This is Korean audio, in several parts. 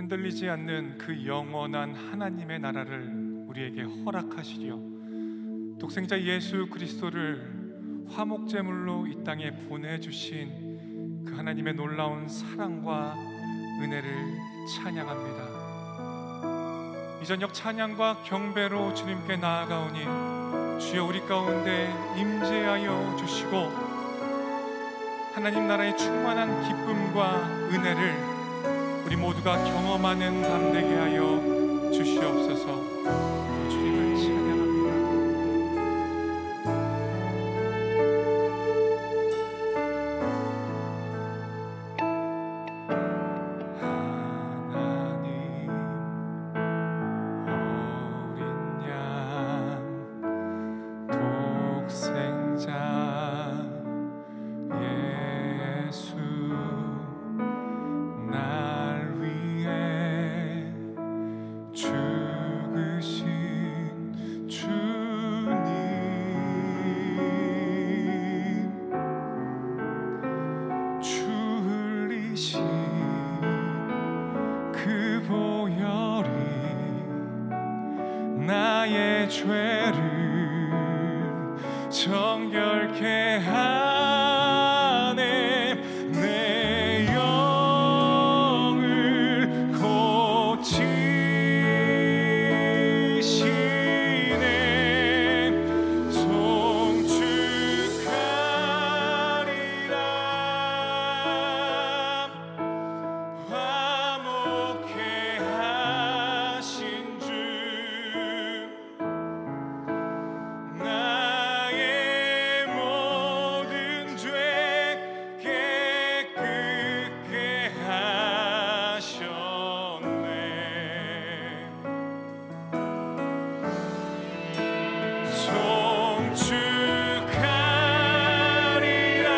흔들리지 않는 그 영원한 하나님의 나라를 우리에게 허락하시려 독생자 예수 그리스도를 화목제물로 이 땅에 보내주신 그 하나님의 놀라운 사랑과 은혜를 찬양합니다. 이 저녁 찬양과 경배로 주님께 나아가오니 주여 우리 가운데 임재하여 주시고 하나님 나라의 충만한 기쁨과 은혜를 우리 모두가 경험하는 밤 되게 하여 주시옵소서. 주님을 찬양합니다. 나의 죄를 정결케 하네. 내 영을 고치시네. 송축하리라. 화목케 하신 주 나의 모든 죄 깨끗게 하셨네. 송축하리라.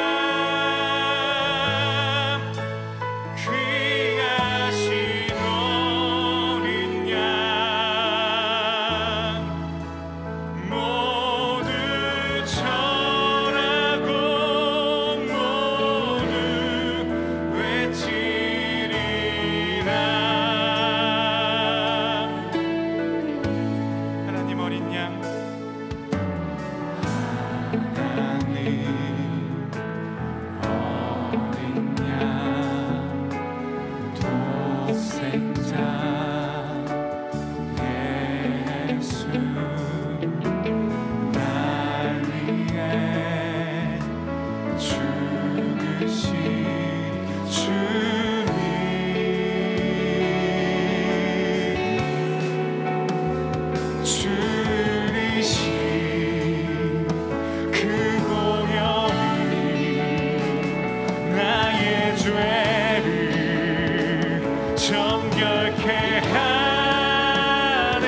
귀하신 어린 양 모두 절하고 모두 외치리라. 하나님 어린 양, 하나님 어린 양, 독생자 예수 날 위해 죽으신 주님, 줄이신 그 보혈이 나의 죄를 정결케 하네.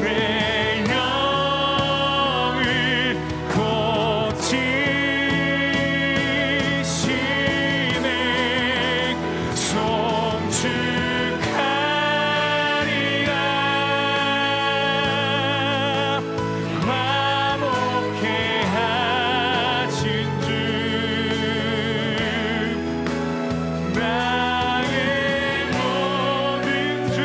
내 영을 고치시네. 송축하리라. 화목케 하신 주 나의 모든 죄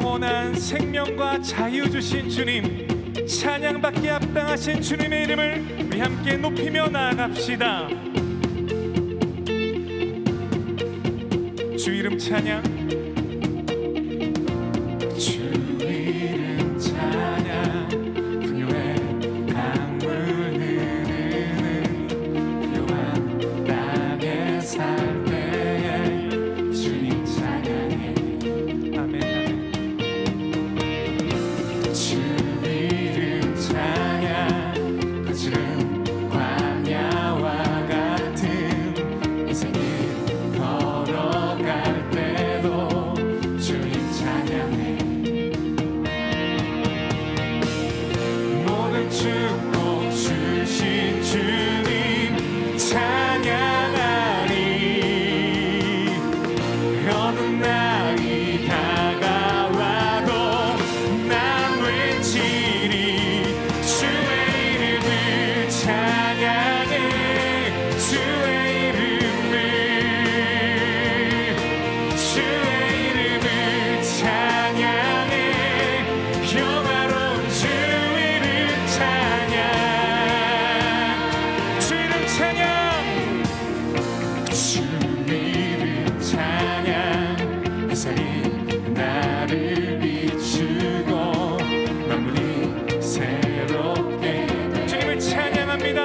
영원한 생명과 자유 주신 주님, 찬양받기 합당하신 주님의 이름을 우리 함께 높이며 나아갑시다. 주 이름 찬양, 주 이름 찬양. 풍요의 강물 흐르는 필요한 땅에 살 때에 주님 찬양해. 아멘, 아멘. 주 이름 찬양, 거칠은 광야와 같은 인생을 걸어갈 때도 주님 찬양해. 모든 축복 주신 주님 찬양하리. 어느 날이 다가와도 난 외치리. 주의 이름을 찬양해. 주의 이름을 찬양해. 영화로운 주 이름 찬양. 주 이름 찬양, 주 이름 찬양. 햇살이 나를 비추고 만물이 새롭게 주님을 찬양합니다.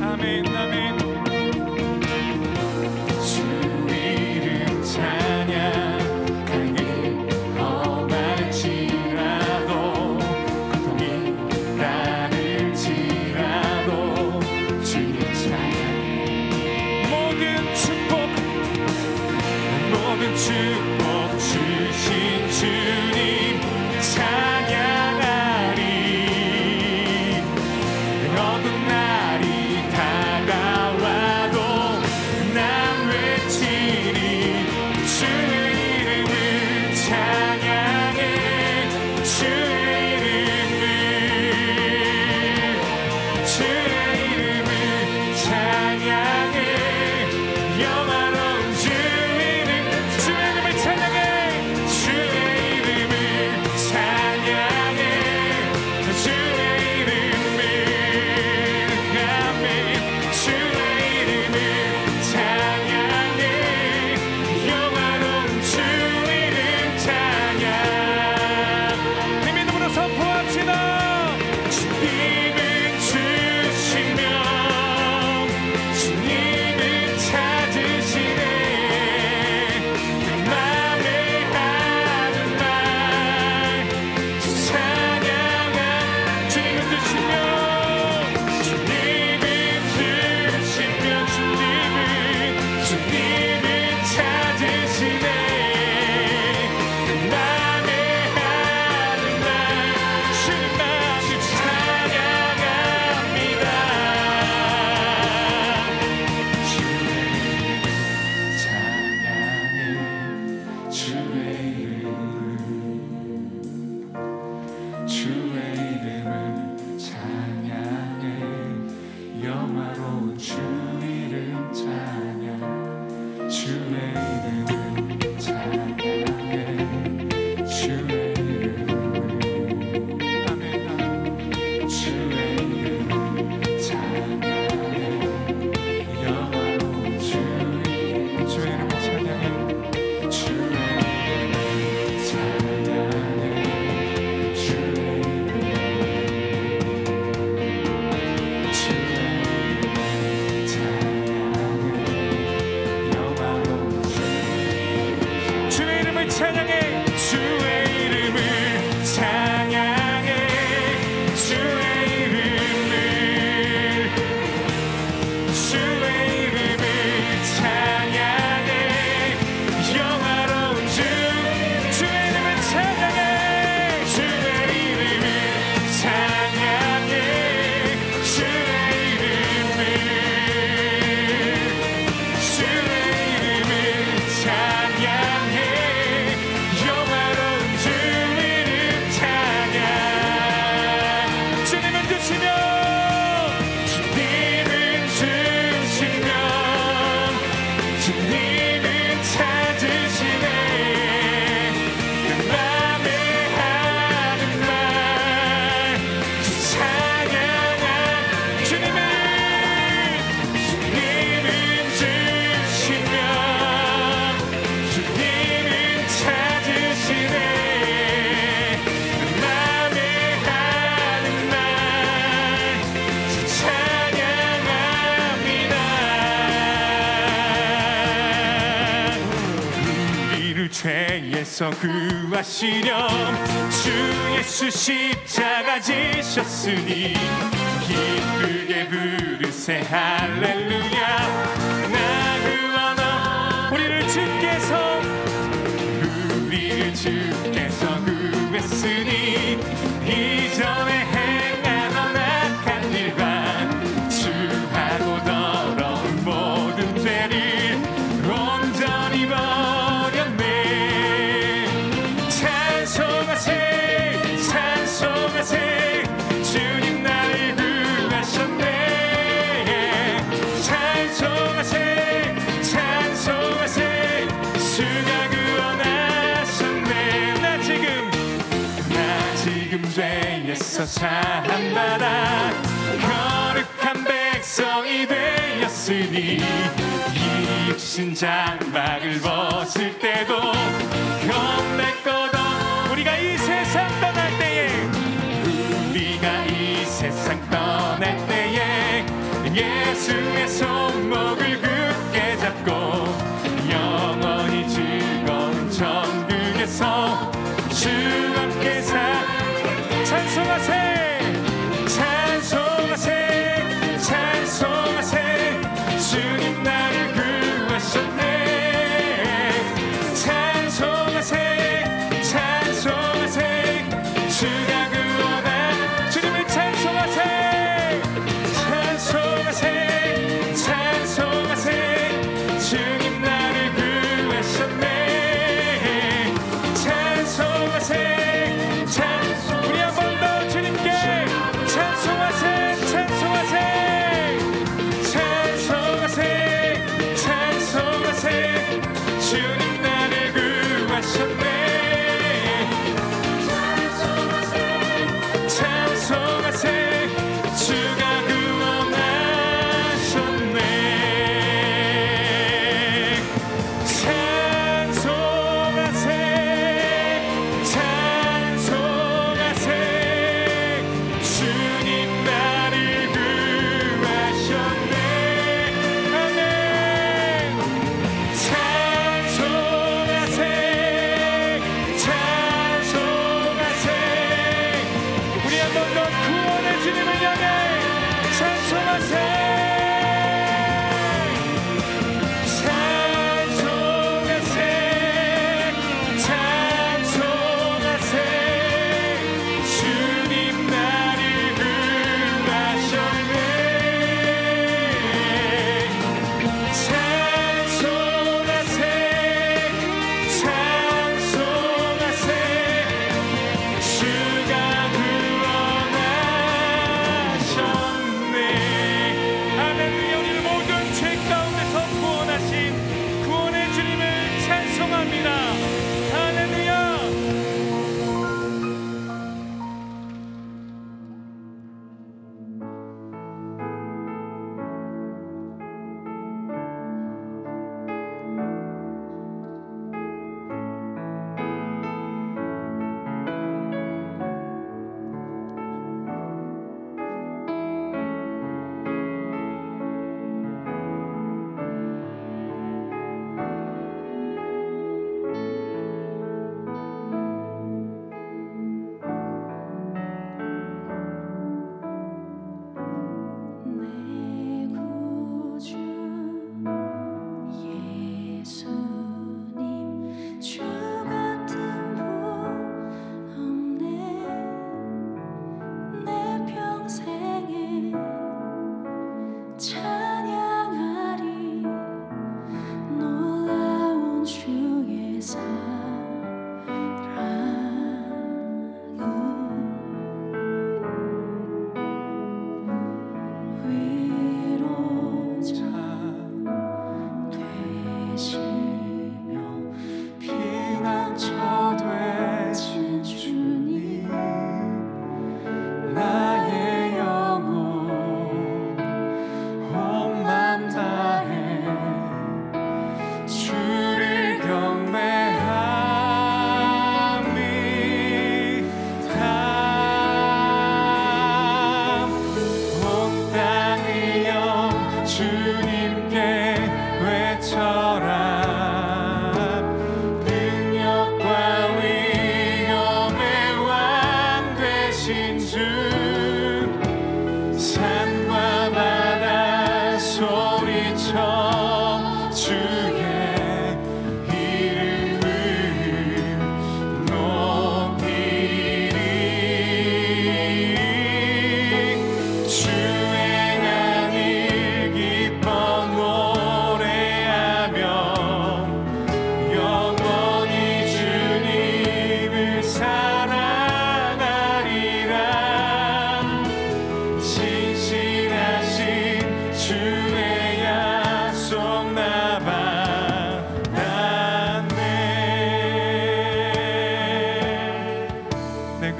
아멘, 아멘. 주 이름 찬양, 강이 험한 주 죽게서 구하시렴 주 예수 십자가 지셨으니 기쁘게 부르세 할렐루야 나 구원하 우리를 주께서 구했으니 이전에 행하던 악한 일과 주하고 더러운 모든 죄를 온전히 버렸네 찬송하세 찬송하세 주님 나를 구하셨네 찬송하세 찬송하세 주가 구원하셨네 나 지금 죄에서 사함받아 거룩한 백성이 되었으니 이 육신 장막을 벗을 때도 겁낼 것 없 우리가 이 세상 떠날 때에 우리가 이 세상 떠날 때에 예수의 손목을 굳게 잡고 영원히 즐거운 천국에서 주 함께 찬송하세 찬송하세 찬송하세 주님 나를 구하셨네 찬송하세 찬송하세 주가 구원한 주님을 찬송하세 찬송하세 찬송하세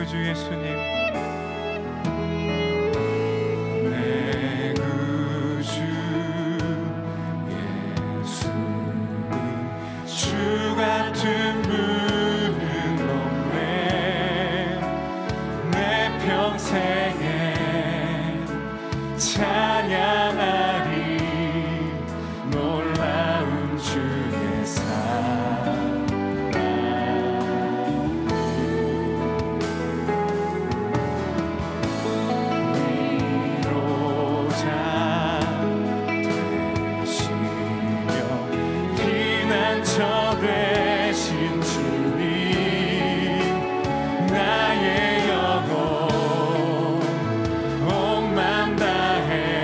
구주 예수님, 내 구주 예수님, 주 같은 분은 없네. 내 평생에 찬양하리 놀라운 주의 사랑. 되신 주님, 나의 영혼 온 맘 다해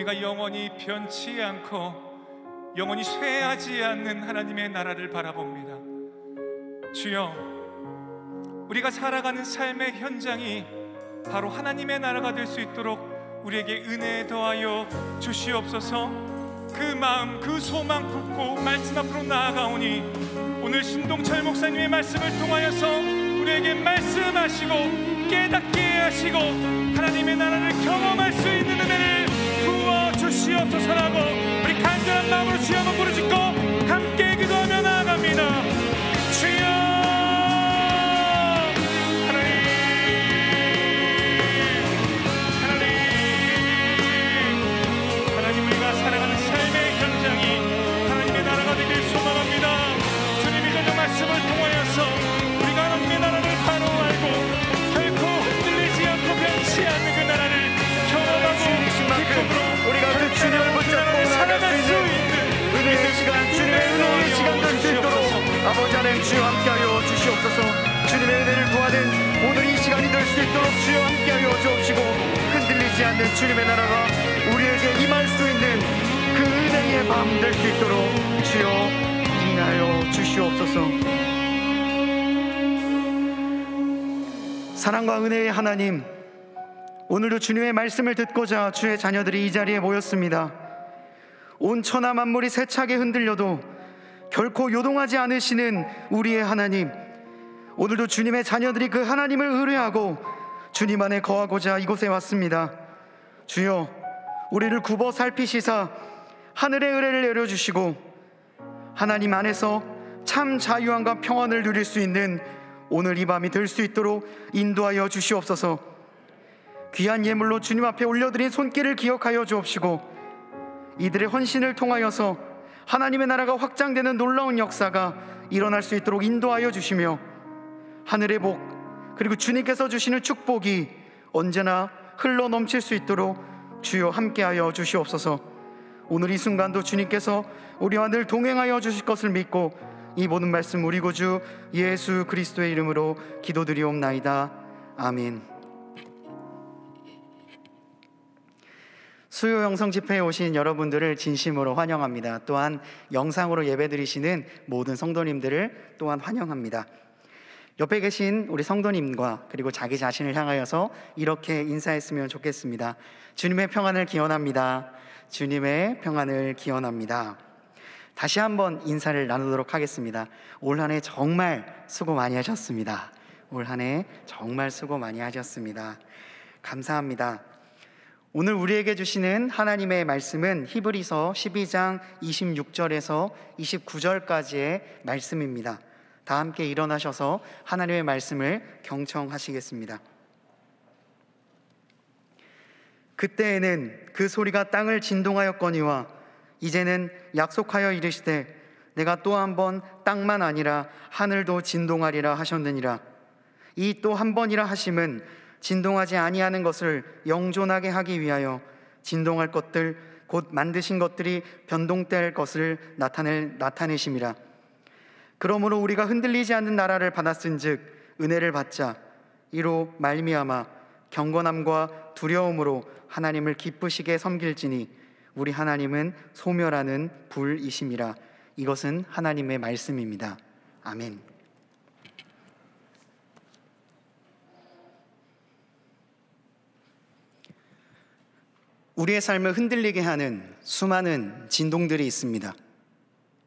우리가 영원히 변치 않고 영원히 쇠하지 않는 하나님의 나라를 바라봅니다. 주여, 우리가 살아가는 삶의 현장이 바로 하나님의 나라가 될 수 있도록 우리에게 은혜 더하여 주시옵소서. 그 마음, 그 소망 품고 말씀 앞으로 나아가오니 오늘 신동철 목사님의 말씀을 통하여서 우리에게 말씀하시고 깨닫게 하시고 하나님의 나라를 경험할 수 있는 은혜를 부어주시옵소서라고 우리 간절한 마음으로 주여 한번 부르짖고 함께 기도하며 나아갑니다. 주여, 말씀을 통하여서 우리가 하나님의 나라를 바로 알고 결코 흔들리지 않고 변치 않는 그 나라를 경험하고 기쁨으로 우리가 그 주님을 붙잡고 살아갈 수 있는 은혜의 시간, 주님의 은혜의 시간 될 수 있도록 아버지 하나님 주여 함께하여 주시옵소서. 주님의 은혜를 구하는 오늘 이 시간이 될 수 있도록 주여 함께하여 주옵시고 흔들리지 않는 주님의 나라가 우리에게 임할 수 있는 그 은혜의 밤 될 수 있도록 주여 인하여 주시옵소서. 사랑과 은혜의 하나님, 오늘도 주님의 말씀을 듣고자 주의 자녀들이 이 자리에 모였습니다. 온 천하 만물이 세차게 흔들려도 결코 요동하지 않으시는 우리의 하나님, 오늘도 주님의 자녀들이 그 하나님을 의뢰하고 주님 안에 거하고자 이곳에 왔습니다. 주여, 우리를 굽어 살피시사 하늘의 은혜를 내려주시고 하나님 안에서 참 자유함과 평안을 누릴 수 있는 오늘 이 밤이 될 수 있도록 인도하여 주시옵소서. 귀한 예물로 주님 앞에 올려드린 손길을 기억하여 주옵시고 이들의 헌신을 통하여서 하나님의 나라가 확장되는 놀라운 역사가 일어날 수 있도록 인도하여 주시며 하늘의 복 그리고 주님께서 주시는 축복이 언제나 흘러 넘칠 수 있도록 주여 함께하여 주시옵소서. 오늘 이 순간도 주님께서 우리와 늘 동행하여 주실 것을 믿고 이 모든 말씀 우리 구주 예수 그리스도의 이름으로 기도드리옵나이다. 아멘. 수요 영성 집회에 오신 여러분들을 진심으로 환영합니다. 또한 영상으로 예배드리시는 모든 성도님들을 또한 환영합니다. 옆에 계신 우리 성도님과 그리고 자기 자신을 향하여서 이렇게 인사했으면 좋겠습니다. 주님의 평안을 기원합니다. 주님의 평안을 기원합니다. 다시 한번 인사를 나누도록 하겠습니다. 올 한 해 정말 수고 많이 하셨습니다. 올 한 해 정말 수고 많이 하셨습니다. 감사합니다. 오늘 우리에게 주시는 하나님의 말씀은 히브리서 12장 26절에서 29절까지의 말씀입니다. 다 함께 일어나셔서 하나님의 말씀을 경청하시겠습니다. 그때에는 그 소리가 땅을 진동하였거니와 이제는 약속하여 이르시되 내가 또 한 번 땅만 아니라 하늘도 진동하리라 하셨느니라. 이 또 한 번이라 하심은 진동하지 아니하는 것을 영존하게 하기 위하여 진동할 것들 곧 만드신 것들이 변동될 것을 나타내심이라. 그러므로 우리가 흔들리지 않는 나라를 받았은즉 은혜를 받자 이로 말미암아 경건함과 두려움으로 하나님을 기쁘시게 섬길지니 우리 하나님은 소멸하는 불이심이라. 이것은 하나님의 말씀입니다. 아멘. 우리의 삶을 흔들리게 하는 수많은 진동들이 있습니다.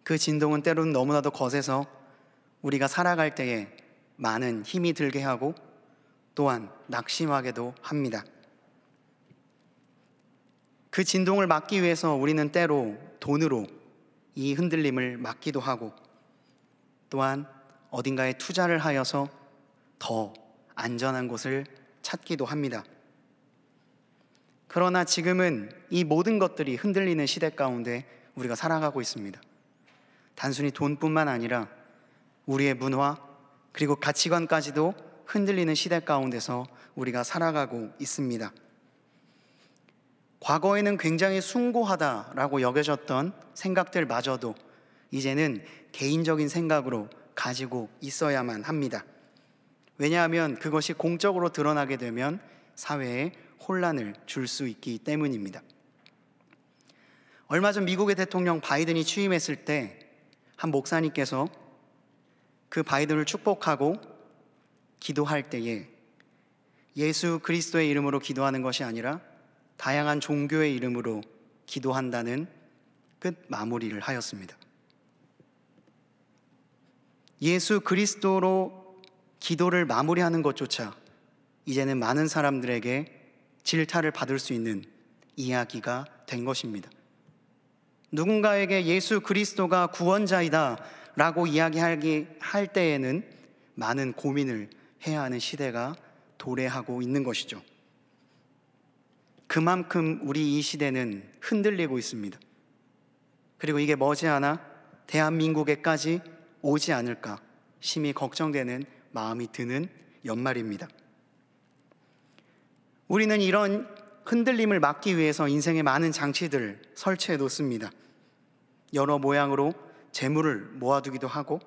그 진동은 때로는 너무나도 거세서 우리가 살아갈 때에 많은 힘이 들게 하고 또한 낙심하게도 합니다. 그 진동을 막기 위해서 우리는 때로 돈으로 이 흔들림을 막기도 하고 또한 어딘가에 투자를 하여서 더 안전한 곳을 찾기도 합니다. 그러나 지금은 이 모든 것들이 흔들리는 시대 가운데 우리가 살아가고 있습니다. 단순히 돈뿐만 아니라 우리의 문화 그리고 가치관까지도 흔들리는 시대 가운데서 우리가 살아가고 있습니다. 과거에는 굉장히 숭고하다라고 여겨졌던 생각들마저도 이제는 개인적인 생각으로 가지고 있어야만 합니다. 왜냐하면 그것이 공적으로 드러나게 되면 사회에 혼란을 줄 수 있기 때문입니다. 얼마 전 미국의 대통령 바이든이 취임했을 때 한 목사님께서 그 바이든을 축복하고 기도할 때에 예수 그리스도의 이름으로 기도하는 것이 아니라 다양한 종교의 이름으로 기도한다는 끝 마무리를 하였습니다. 예수 그리스도로 기도를 마무리하는 것조차 이제는 많은 사람들에게 질타를 받을 수 있는 이야기가 된 것입니다. 누군가에게 예수 그리스도가 구원자이다 라고 이야기할 때에는 많은 고민을 해야 하는 시대가 도래하고 있는 것이죠. 그만큼 우리 이 시대는 흔들리고 있습니다. 그리고 이게 머지않아 대한민국에까지 오지 않을까 심히 걱정되는 마음이 드는 연말입니다. 우리는 이런 흔들림을 막기 위해서 인생의 많은 장치들을 설치해 놓습니다. 여러 모양으로 재물을 모아두기도 하고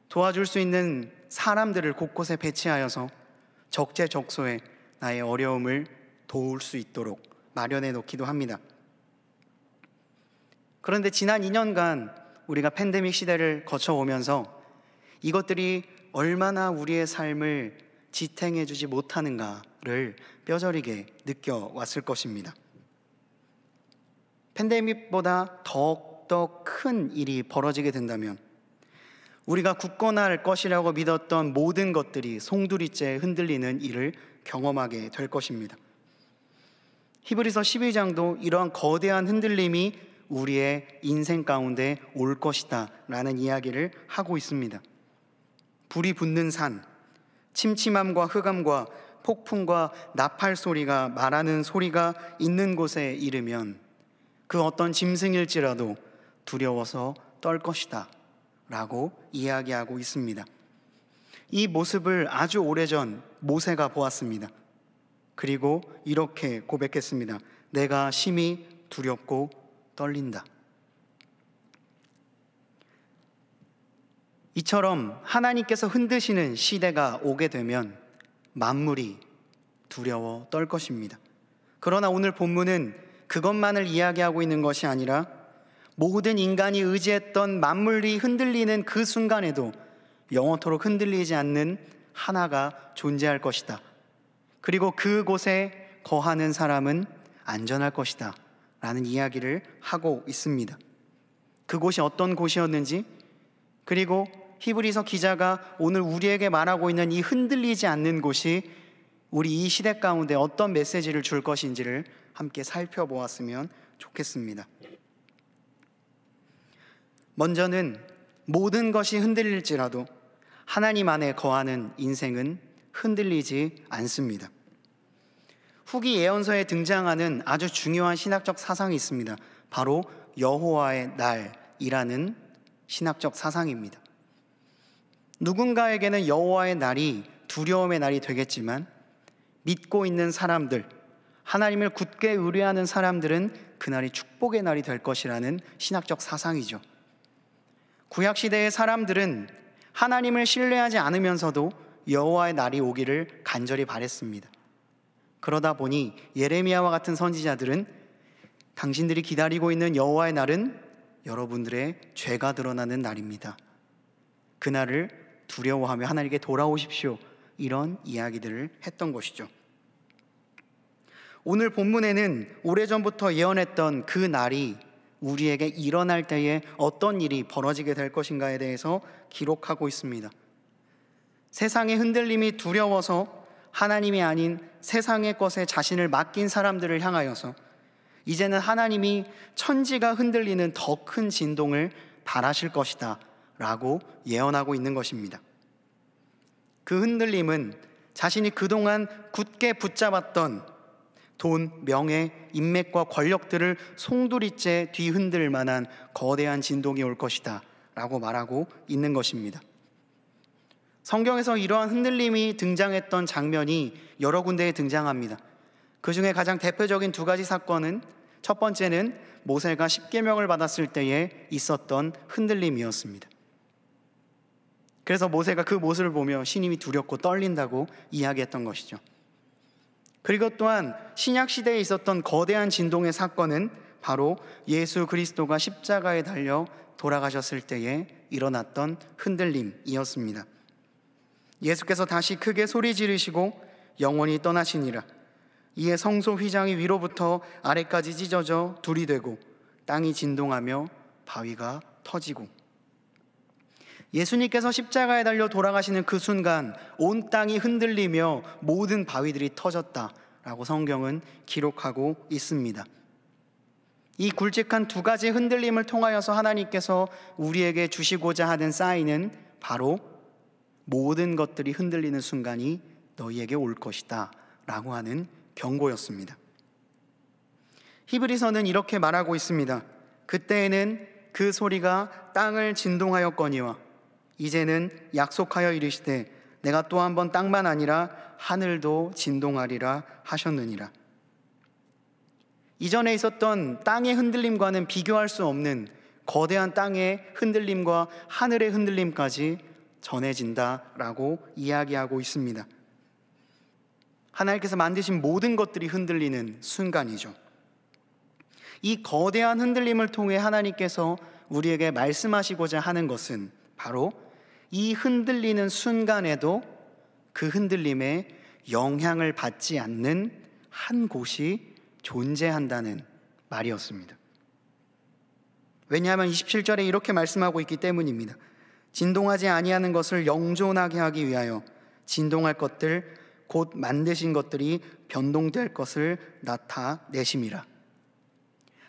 도와줄 수 있는 사람들을 곳곳에 배치하여서 적재적소에 나의 어려움을 도울 수 있도록 마련해 놓기도 합니다. 그런데 지난 2년간 우리가 팬데믹 시대를 거쳐오면서 이것들이 얼마나 우리의 삶을 지탱해 주지 못하는가를 뼈저리게 느껴왔을 것입니다. 팬데믹보다 더욱더 큰 일이 벌어지게 된다면 우리가 굳건할 것이라고 믿었던 모든 것들이 송두리째 흔들리는 일을 경험하게 될 것입니다. 히브리서 12장도 이러한 거대한 흔들림이 우리의 인생 가운데 올 것이다 라는 이야기를 하고 있습니다. 불이 붙는 산, 침침함과 흑암과 폭풍과 나팔 소리가 말하는 소리가 있는 곳에 이르면 그 어떤 짐승일지라도 두려워서 떨 것이다 라고 이야기하고 있습니다. 이 모습을 아주 오래전 모세가 보았습니다. 그리고 이렇게 고백했습니다. 내가 심히 두렵고 떨린다. 이처럼 하나님께서 흔드시는 시대가 오게 되면 만물이 두려워 떨 것입니다. 그러나 오늘 본문은 그것만을 이야기하고 있는 것이 아니라 모든 인간이 의지했던 만물이 흔들리는 그 순간에도 영원토록 흔들리지 않는 하나가 존재할 것이다. 그리고 그곳에 거하는 사람은 안전할 것이다 라는 이야기를 하고 있습니다. 그곳이 어떤 곳이었는지, 그리고 히브리서 기자가 오늘 우리에게 말하고 있는 이 흔들리지 않는 곳이 우리 이 시대 가운데 어떤 메시지를 줄 것인지를 함께 살펴보았으면 좋겠습니다. 먼저는 모든 것이 흔들릴지라도 하나님 안에 거하는 인생은 흔들리지 않습니다. 후기 예언서에 등장하는 아주 중요한 신학적 사상이 있습니다. 바로 여호와의 날이라는 신학적 사상입니다. 누군가에게는 여호와의 날이 두려움의 날이 되겠지만 믿고 있는 사람들, 하나님을 굳게 의뢰하는 사람들은 그날이 축복의 날이 될 것이라는 신학적 사상이죠. 구약시대의 사람들은 하나님을 신뢰하지 않으면서도 여호와의 날이 오기를 간절히 바랬습니다. 그러다 보니 예레미야와 같은 선지자들은 당신들이 기다리고 있는 여호와의 날은 여러분들의 죄가 드러나는 날입니다. 그날을 두려워하며 하나님께 돌아오십시오. 이런 이야기들을 했던 것이죠. 오늘 본문에는 오래전부터 예언했던 그 날이 우리에게 일어날 때에 어떤 일이 벌어지게 될 것인가에 대해서 기록하고 있습니다. 세상의 흔들림이 두려워서 하나님이 아닌 세상의 것에 자신을 맡긴 사람들을 향하여서 이제는 하나님이 천지가 흔들리는 더 큰 진동을 발하실 것이다 라고 예언하고 있는 것입니다. 그 흔들림은 자신이 그동안 굳게 붙잡았던 돈, 명예, 인맥과 권력들을 송두리째 뒤흔들 만한 거대한 진동이 올 것이다 라고 말하고 있는 것입니다. 성경에서 이러한 흔들림이 등장했던 장면이 여러 군데에 등장합니다. 그 중에 가장 대표적인 두 가지 사건은, 첫 번째는 모세가 십계명을 받았을 때에 있었던 흔들림이었습니다. 그래서 모세가 그 모습을 보며 신임이 두렵고 떨린다고 이야기했던 것이죠. 그리고 또한 신약시대에 있었던 거대한 진동의 사건은 바로 예수 그리스도가 십자가에 달려 돌아가셨을 때에 일어났던 흔들림이었습니다. 예수께서 다시 크게 소리 지르시고 영원히 떠나시니라. 이에 성소 휘장이 위로부터 아래까지 찢어져 둘이 되고 땅이 진동하며 바위가 터지고, 예수님께서 십자가에 달려 돌아가시는 그 순간 온 땅이 흔들리며 모든 바위들이 터졌다라고 성경은 기록하고 있습니다. 이 굵직한 두 가지 흔들림을 통하여서 하나님께서 우리에게 주시고자 하는 사인은 바로 모든 것들이 흔들리는 순간이 너희에게 올 것이다 라고 하는 경고였습니다. 히브리서는 이렇게 말하고 있습니다. 그때에는 그 소리가 땅을 진동하였거니와 이제는 약속하여 이르시되 내가 또 한 번 땅만 아니라 하늘도 진동하리라 하셨느니라. 이전에 있었던 땅의 흔들림과는 비교할 수 없는 거대한 땅의 흔들림과 하늘의 흔들림까지 전해진다라고 이야기하고 있습니다. 하나님께서 만드신 모든 것들이 흔들리는 순간이죠. 이 거대한 흔들림을 통해 하나님께서 우리에게 말씀하시고자 하는 것은 바로 이 흔들리는 순간에도 그 흔들림에 영향을 받지 않는 한 곳이 존재한다는 말이었습니다. 왜냐하면 27절에 이렇게 말씀하고 있기 때문입니다. 진동하지 아니하는 것을 영존하게 하기 위하여 진동할 것들 곧 만드신 것들이 변동될 것을 나타내심이라.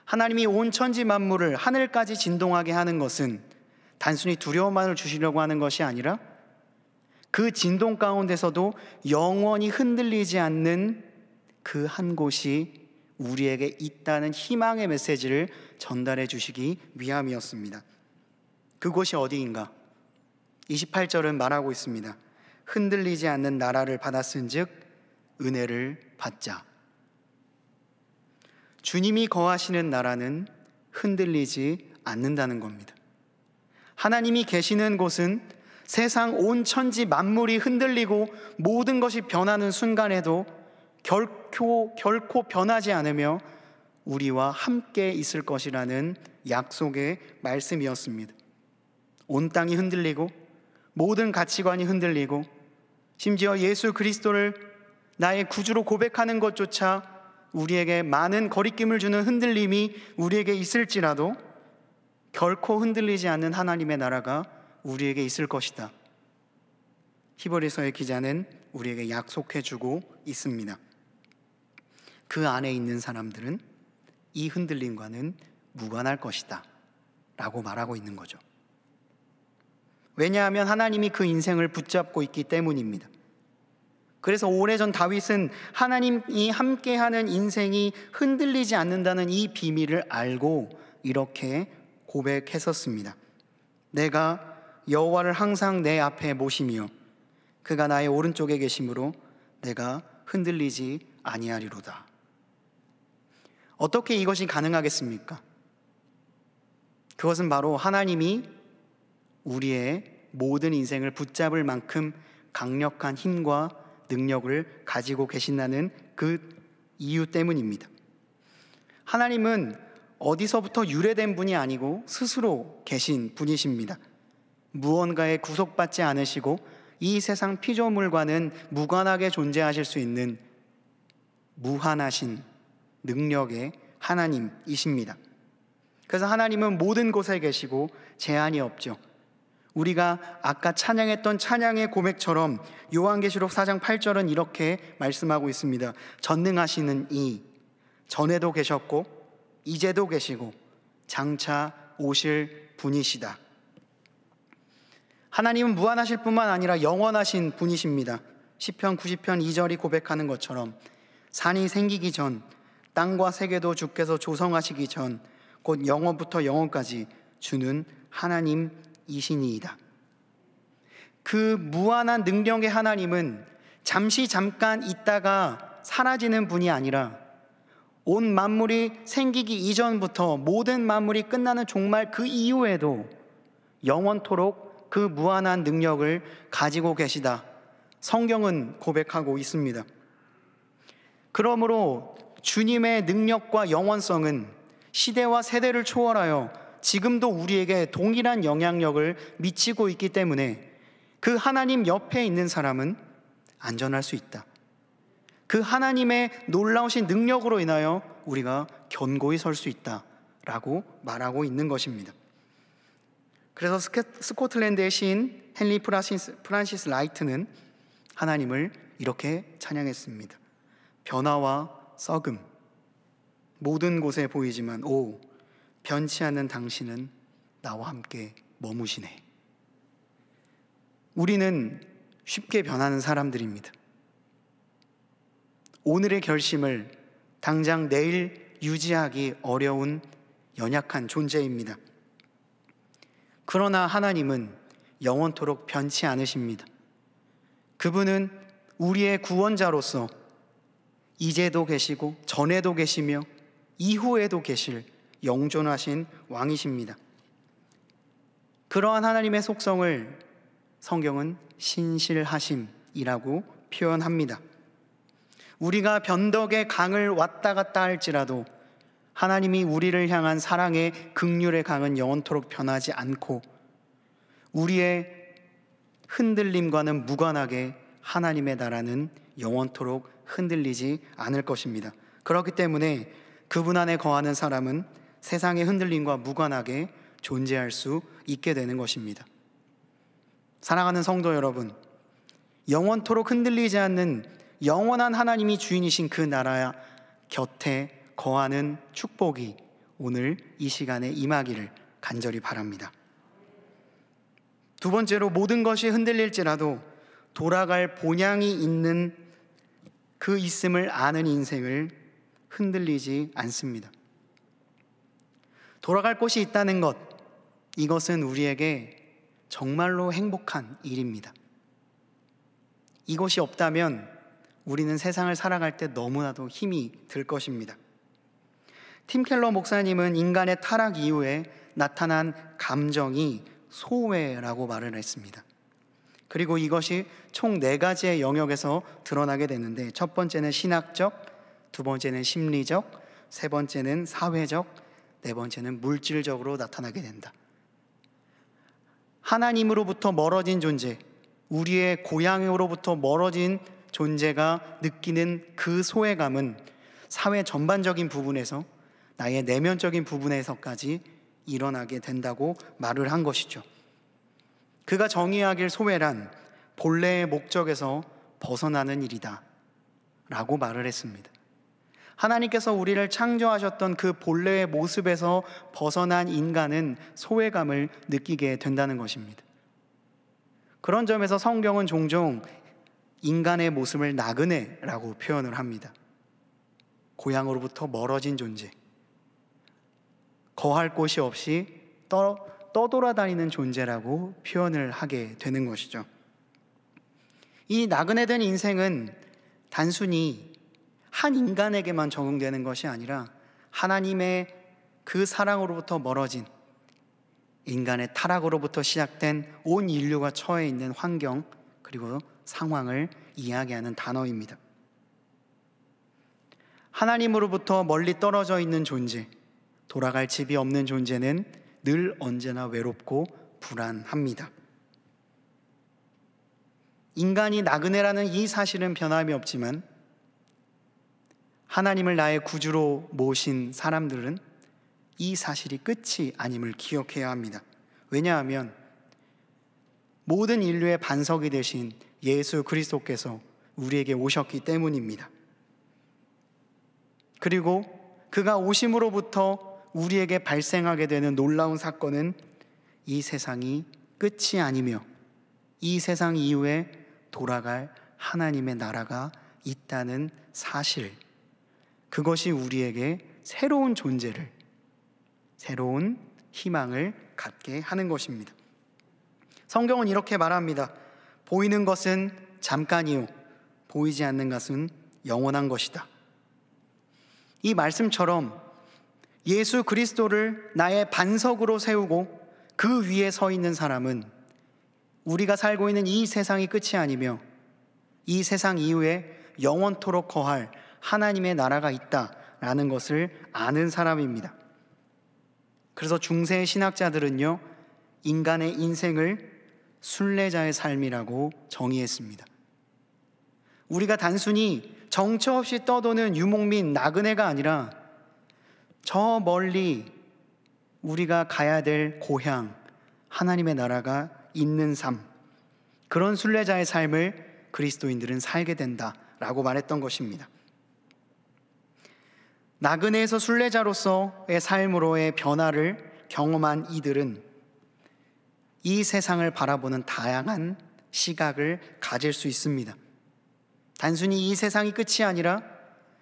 하나님이 온 천지 만물을 하늘까지 진동하게 하는 것은 단순히 두려움만을 주시려고 하는 것이 아니라 그 진동 가운데서도 영원히 흔들리지 않는 그 한 곳이 우리에게 있다는 희망의 메시지를 전달해 주시기 위함이었습니다. 그곳이 어디인가? 28절은 말하고 있습니다. 흔들리지 않는 나라를 받았은즉 은혜를 받자. 주님이 거하시는 나라는 흔들리지 않는다는 겁니다. 하나님이 계시는 곳은 세상 온 천지 만물이 흔들리고 모든 것이 변하는 순간에도 결코 변하지 않으며 우리와 함께 있을 것이라는 약속의 말씀이었습니다. 온 땅이 흔들리고 모든 가치관이 흔들리고 심지어 예수 그리스도를 나의 구주로 고백하는 것조차 우리에게 많은 거리낌을 주는 흔들림이 우리에게 있을지라도 결코 흔들리지 않는 하나님의 나라가 우리에게 있을 것이다. 히브리서의 기자는 우리에게 약속해주고 있습니다. 그 안에 있는 사람들은 이 흔들림과는 무관할 것이다 라고 말하고 있는 거죠. 왜냐하면 하나님이 그 인생을 붙잡고 있기 때문입니다. 그래서 오래전 다윗은 하나님이 함께하는 인생이 흔들리지 않는다는 이 비밀을 알고 이렇게 고백했었습니다. 내가 여호와를 항상 내 앞에 모시며 그가 나의 오른쪽에 계심으로 내가 흔들리지 아니하리로다. 어떻게 이것이 가능하겠습니까? 그것은 바로 하나님이 우리의 모든 인생을 붙잡을 만큼 강력한 힘과 능력을 가지고 계신다는 그 이유 때문입니다. 하나님은 어디서부터 유래된 분이 아니고 스스로 계신 분이십니다. 무언가에 구속받지 않으시고 이 세상 피조물과는 무관하게 존재하실 수 있는 무한하신 능력의 하나님이십니다. 그래서 하나님은 모든 곳에 계시고 제한이 없죠. 우리가 아까 찬양했던 찬양의 고백처럼 요한계시록 4장 8절은 이렇게 말씀하고 있습니다. 전능하시는 이 전에도 계셨고 이제도 계시고 장차 오실 분이시다. 하나님은 무한하실 뿐만 아니라 영원하신 분이십니다. 시편 90편 2절이 고백하는 것처럼 산이 생기기 전 땅과 세계도 주께서 조성하시기 전 곧 영원부터 영원까지 주는 하나님이시니이다. 그 무한한 능력의 하나님은 잠깐 있다가 사라지는 분이 아니라 온 만물이 생기기 이전부터 모든 만물이 끝나는 종말 그 이후에도 영원토록 그 무한한 능력을 가지고 계시다. 성경은 고백하고 있습니다. 그러므로 주님의 능력과 영원성은 시대와 세대를 초월하여 지금도 우리에게 동일한 영향력을 미치고 있기 때문에 그 하나님 옆에 있는 사람은 안전할 수 있다. 그 하나님의 놀라우신 능력으로 인하여 우리가 견고히 설 수 있다라고 말하고 있는 것입니다. 그래서 스코틀랜드의 시인 헨리 프란시스 라이트는 하나님을 이렇게 찬양했습니다. 변화와 썩음, 모든 곳에 보이지만 오, 변치 않는 당신은 나와 함께 머무시네. 우리는 쉽게 변하는 사람들입니다. 오늘의 결심을 당장 내일 유지하기 어려운 연약한 존재입니다. 그러나 하나님은 영원토록 변치 않으십니다. 그분은 우리의 구원자로서 이제도 계시고 전에도 계시며 이후에도 계실 영존하신 왕이십니다. 그러한 하나님의 속성을 성경은 신실하심이라고 표현합니다. 우리가 변덕의 강을 왔다 갔다 할지라도 하나님이 우리를 향한 사랑의 긍휼의 강은 영원토록 변하지 않고 우리의 흔들림과는 무관하게 하나님의 나라는 영원토록 흔들리지 않을 것입니다. 그렇기 때문에 그분 안에 거하는 사람은 세상의 흔들림과 무관하게 존재할 수 있게 되는 것입니다. 사랑하는 성도 여러분, 영원토록 흔들리지 않는 영원한 하나님이 주인이신 그 나라 곁에 거하는 축복이 오늘 이 시간에 임하기를 간절히 바랍니다. 두 번째로, 모든 것이 흔들릴지라도 돌아갈 본향이 있는 그 있음을 아는 인생을 흔들리지 않습니다. 돌아갈 곳이 있다는 것, 이것은 우리에게 정말로 행복한 일입니다. 이것이 없다면 우리는 세상을 살아갈 때 너무나도 힘이 들 것입니다. 팀 켈러 목사님은 인간의 타락 이후에 나타난 감정이 소외라고 말을 했습니다. 그리고 이것이 총 4가지의 영역에서 드러나게 되는데, 첫 번째는 신학적, 두 번째는 심리적, 세 번째는 사회적, 네 번째는 물질적으로 나타나게 된다. 하나님으로부터 멀어진 존재, 우리의 고향으로부터 멀어진 존재가 느끼는 그 소외감은 사회 전반적인 부분에서, 나의 내면적인 부분에서까지 일어나게 된다고 말을 한 것이죠. 그가 정의하길 소외란 본래의 목적에서 벗어나는 일이다 라고 말을 했습니다. 하나님께서 우리를 창조하셨던 그 본래의 모습에서 벗어난 인간은 소외감을 느끼게 된다는 것입니다. 그런 점에서 성경은 종종 인간의 모습을 나그네라고 표현을 합니다. 고향으로부터 멀어진 존재, 거할 곳이 없이 떠돌아다니는 존재라고 표현을 하게 되는 것이죠. 이 나그네된 인생은 단순히 한 인간에게만 적용되는 것이 아니라 하나님의 그 사랑으로부터 멀어진, 인간의 타락으로부터 시작된 온 인류가 처해 있는 환경 그리고 상황을 이야기하는 단어입니다. 하나님으로부터 멀리 떨어져 있는 존재, 돌아갈 집이 없는 존재는 늘 언제나 외롭고 불안합니다. 인간이 나그네라는 이 사실은 변함이 없지만 하나님을 나의 구주로 모신 사람들은 이 사실이 끝이 아님을 기억해야 합니다. 왜냐하면 모든 인류의 반석이 되신 예수 그리스도께서 우리에게 오셨기 때문입니다. 그리고 그가 오심으로부터 우리에게 발생하게 되는 놀라운 사건은 이 세상이 끝이 아니며 이 세상 이후에 돌아갈 하나님의 나라가 있다는 사실, 그것이 우리에게 새로운 존재를, 새로운 희망을 갖게 하는 것입니다. 성경은 이렇게 말합니다. 보이는 것은 잠깐이요 보이지 않는 것은 영원한 것이다. 이 말씀처럼 예수 그리스도를 나의 반석으로 세우고 그 위에 서 있는 사람은 우리가 살고 있는 이 세상이 끝이 아니며 이 세상 이후에 영원토록 거할 하나님의 나라가 있다라는 것을 아는 사람입니다. 그래서 중세 신학자들은요, 인간의 인생을 순례자의 삶이라고 정의했습니다. 우리가 단순히 정처 없이 떠도는 유목민 나그네가 아니라 저 멀리 우리가 가야 될 고향, 하나님의 나라가 있는 삶, 그런 순례자의 삶을 그리스도인들은 살게 된다라고 말했던 것입니다. 나그네에서 순례자로서의 삶으로의 변화를 경험한 이들은 이 세상을 바라보는 다양한 시각을 가질 수 있습니다. 단순히 이 세상이 끝이 아니라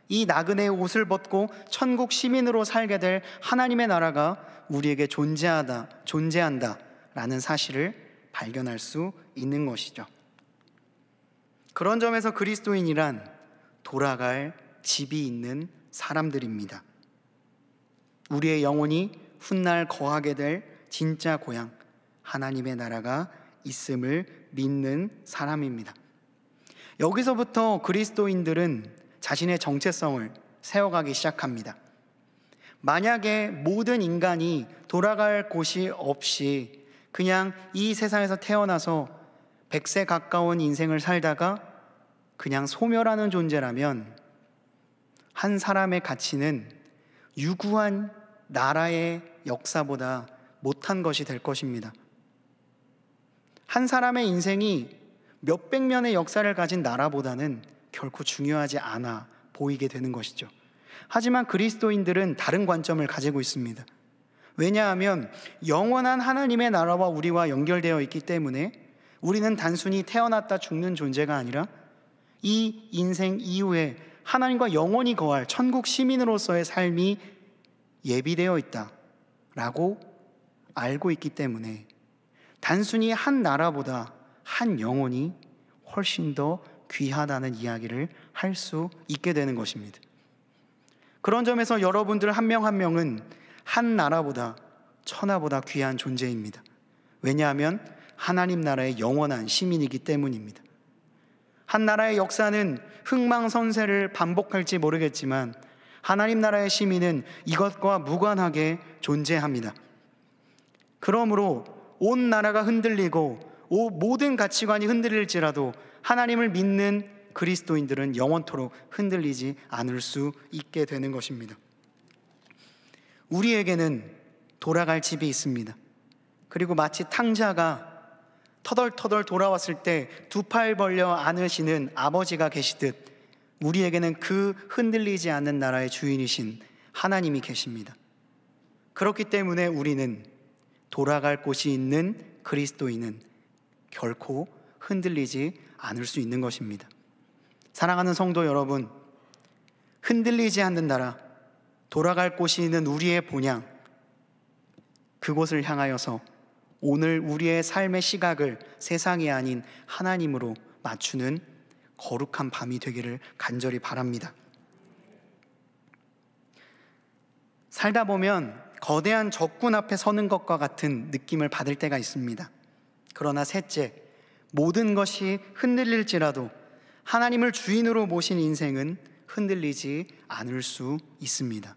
이 나그네의 옷을 벗고 천국 시민으로 살게 될 하나님의 나라가 우리에게 존재한다라는 사실을 발견할 수 있는 것이죠. 그런 점에서 그리스도인이란 돌아갈 집이 있는 사람들입니다. 우리의 영혼이 훗날 거하게 될 진짜 고향, 하나님의 나라가 있음을 믿는 사람입니다. 여기서부터 그리스도인들은 자신의 정체성을 세워가기 시작합니다. 만약에 모든 인간이 돌아갈 곳이 없이 그냥 이 세상에서 태어나서 100세 가까운 인생을 살다가 그냥 소멸하는 존재라면 한 사람의 가치는 유구한 나라의 역사보다 못한 것이 될 것입니다. 한 사람의 인생이 몇백 년의 역사를 가진 나라보다는 결코 중요하지 않아 보이게 되는 것이죠. 하지만 그리스도인들은 다른 관점을 가지고 있습니다. 왜냐하면 영원한 하나님의 나라와 우리와 연결되어 있기 때문에 우리는 단순히 태어났다 죽는 존재가 아니라 이 인생 이후에 하나님과 영원히 거할 천국 시민으로서의 삶이 예비되어 있다라고 알고 있기 때문에 단순히 한 나라보다 한 영혼이 훨씬 더 귀하다는 이야기를 할 수 있게 되는 것입니다. 그런 점에서 여러분들 한 명 한 명은 한 나라보다 천하보다 귀한 존재입니다. 왜냐하면 하나님 나라의 영원한 시민이기 때문입니다. 한 나라의 역사는 흥망성쇠를 반복할지 모르겠지만 하나님 나라의 시민은 이것과 무관하게 존재합니다. 그러므로 온 나라가 흔들리고 모든 가치관이 흔들릴지라도 하나님을 믿는 그리스도인들은 영원토록 흔들리지 않을 수 있게 되는 것입니다. 우리에게는 돌아갈 집이 있습니다. 그리고 마치 탕자가 터덜터덜 돌아왔을 때 두 팔 벌려 안으시는 아버지가 계시듯 우리에게는 그 흔들리지 않는 나라의 주인이신 하나님이 계십니다. 그렇기 때문에 우리는 돌아갈 곳이 있는 그리스도인은 결코 흔들리지 않을 수 있는 것입니다. 사랑하는 성도 여러분, 흔들리지 않는 나라, 돌아갈 곳이 있는 우리의 본향, 그곳을 향하여서 오늘 우리의 삶의 시각을 세상이 아닌 하나님으로 맞추는 거룩한 밤이 되기를 간절히 바랍니다. 살다 보면 거대한 적군 앞에 서는 것과 같은 느낌을 받을 때가 있습니다. 그러나 셋째, 모든 것이 흔들릴지라도 하나님을 주인으로 모신 인생은 흔들리지 않을 수 있습니다.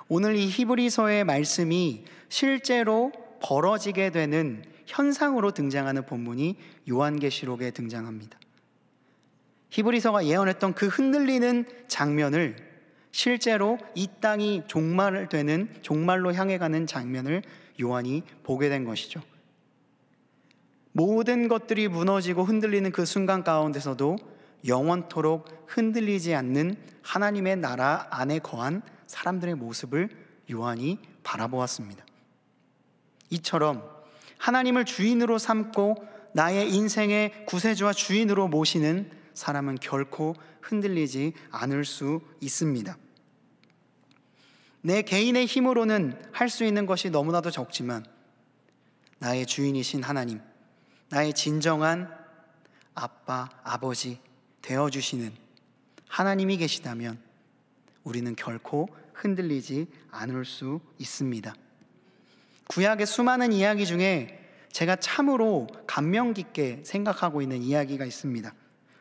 오늘 이 히브리서의 말씀이 실제로 벌어지게 되는 현상으로 등장하는 본문이 요한계시록에 등장합니다. 히브리서가 예언했던 그 흔들리는 장면을 실제로 이 땅이 종말로 향해 가는 장면을 요한이 보게 된 것이죠. 모든 것들이 무너지고 흔들리는 그 순간 가운데서도 영원토록 흔들리지 않는 하나님의 나라 안에 거한 사람들의 모습을 요한이 바라보았습니다. 이처럼 하나님을 주인으로 삼고 나의 인생의 구세주와 주인으로 모시는 사람은 결코 흔들리지 않을 수 있습니다. 내 개인의 힘으로는 할 수 있는 것이 너무나도 적지만 나의 주인이신 하나님, 나의 진정한 아빠, 아버지 되어주시는 하나님이 계시다면 우리는 결코 흔들리지 않을 수 있습니다. 구약의 수많은 이야기 중에 제가 참으로 감명 깊게 생각하고 있는 이야기가 있습니다.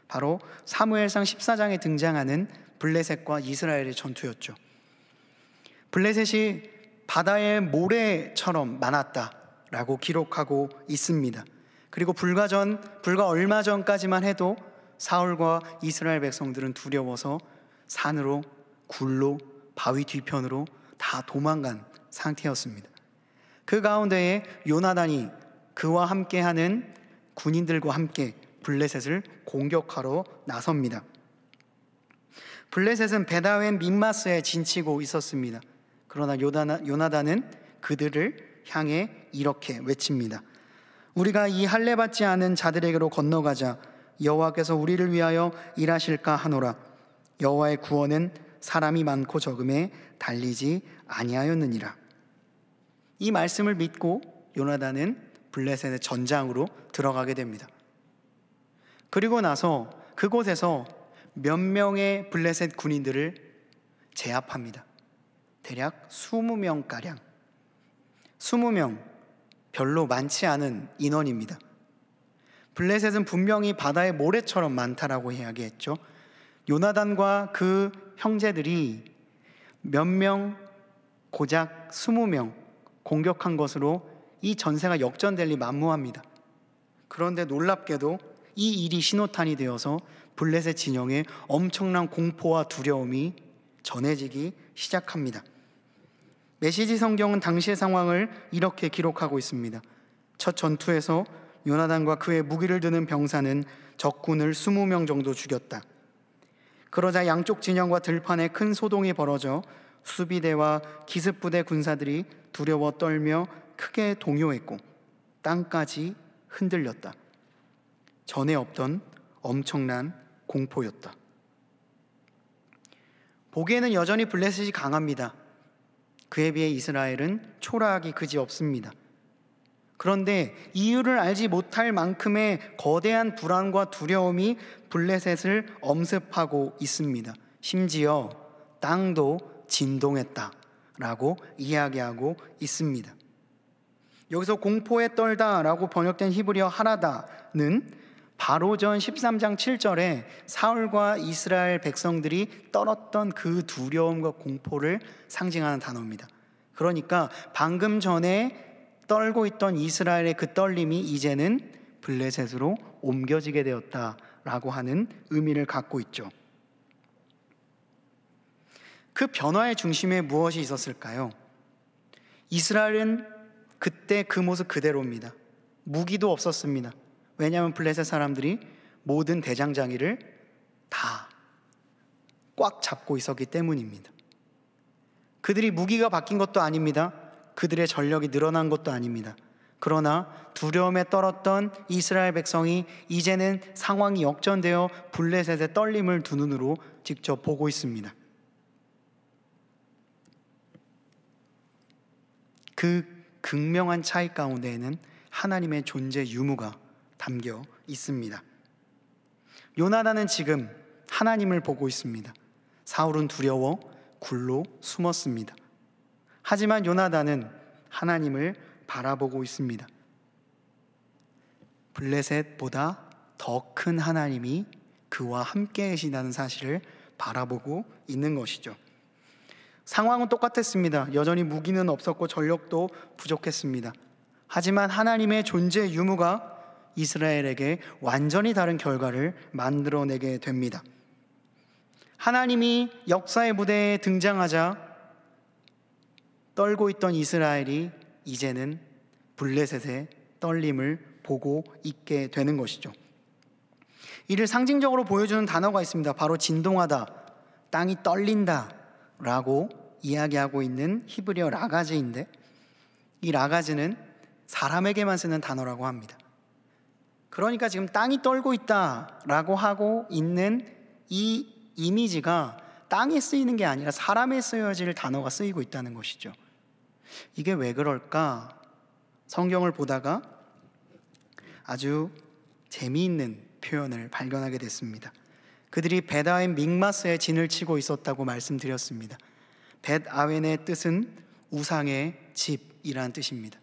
바로 사무엘상 14장에 등장하는 블레셋과 이스라엘의 전투였죠. 블레셋이 바다의 모래처럼 많았다라고 기록하고 있습니다. 그리고 불과 얼마 전까지만 해도 사울과 이스라엘 백성들은 두려워서 산으로, 굴로, 바위 뒤편으로 다 도망간 상태였습니다. 그 가운데에 요나단이 그와 함께하는 군인들과 함께 블레셋을 공격하러 나섭니다. 블레셋은 베다웬 믹마스에 진치고 있었습니다. 그러나 요나단은 그들을 향해 이렇게 외칩니다. 우리가 이 할례 받지 않은 자들에게로 건너가자. 여호와께서 우리를 위하여 일하실까 하노라. 여호와의 구원은 사람이 많고 적음에 달리지 아니하였느니라. 이 말씀을 믿고 요나단은 블레셋의 전장으로 들어가게 됩니다. 그리고 나서 그곳에서 몇 명의 블레셋 군인들을 제압합니다. 대략 20명가량. 20명, 별로 많지 않은 인원입니다. 블레셋은 분명히 바다의 모래처럼 많다라고 이야기했죠. 요나단과 그 형제들이 몇 명, 고작 20명 공격한 것으로 이 전세가 역전될 리 만무합니다. 그런데 놀랍게도 이 일이 신호탄이 되어서 블레셋 진영에 엄청난 공포와 두려움이 전해지기 시작합니다. 메시지 성경은 당시의 상황을 이렇게 기록하고 있습니다. 첫 전투에서 요나단과 그의 무기를 드는 병사는 적군을 20명 정도 죽였다. 그러자 양쪽 진영과 들판에 큰 소동이 벌어져 수비대와 기습부대 군사들이 두려워 떨며 크게 동요했고 땅까지 흔들렸다. 전에 없던 엄청난 공포였다. 보기에는 여전히 블레셋이 강합니다. 그에 비해 이스라엘은 초라하기 그지없습니다. 그런데 이유를 알지 못할 만큼의 거대한 불안과 두려움이 블레셋을 엄습하고 있습니다. 심지어 땅도 진동했다라고 이야기하고 있습니다. 여기서 공포에 떨다라고 번역된 히브리어 하라다는 바로전 13장 7절에 사울과 이스라엘 백성들이 떨었던 그 두려움과 공포를 상징하는 단어입니다. 그러니까 방금 전에 떨고 있던 이스라엘의 그 떨림이 이제는 블레셋으로 옮겨지게 되었다라고 하는 의미를 갖고 있죠. 그 변화의 중심에 무엇이 있었을까요? 이스라엘은 그때 그 모습 그대로입니다. 무기도 없었습니다. 왜냐하면 블레셋 사람들이 모든 대장장이를 다 꽉 잡고 있었기 때문입니다. 그들이 무기가 바뀐 것도 아닙니다. 그들의 전력이 늘어난 것도 아닙니다. 그러나 두려움에 떨었던 이스라엘 백성이 이제는 상황이 역전되어 블레셋의 떨림을 두 눈으로 직접 보고 있습니다. 그 극명한 차이 가운데에는 하나님의 존재 유무가 담겨 있습니다. 요나단은 지금 하나님을 보고 있습니다. 사울은 두려워 굴로 숨었습니다. 하지만 요나단은 하나님을 바라보고 있습니다. 블레셋보다 더 큰 하나님이 그와 함께 계시다는 사실을 바라보고 있는 것이죠. 상황은 똑같았습니다. 여전히 무기는 없었고 전력도 부족했습니다. 하지만 하나님의 존재 유무가 이스라엘에게 완전히 다른 결과를 만들어내게 됩니다. 하나님이 역사의 무대에 등장하자 떨고 있던 이스라엘이 이제는 블레셋의 떨림을 보고 있게 되는 것이죠. 이를 상징적으로 보여주는 단어가 있습니다. 바로 진동하다, 땅이 떨린다 라고 이야기하고 있는 히브리어 라가즈인데, 이 라가즈는 사람에게만 쓰는 단어라고 합니다. 그러니까 지금 땅이 떨고 있다라고 하고 있는 이 이미지가 땅에 쓰이는 게 아니라 사람에 쓰여질 단어가 쓰이고 있다는 것이죠. 이게 왜 그럴까? 성경을 보다가 아주 재미있는 표현을 발견하게 됐습니다. 그들이 벳아웬 믹마스에 진을 치고 있었다고 말씀드렸습니다. 벳아웬의 뜻은 우상의 집이라는 뜻입니다.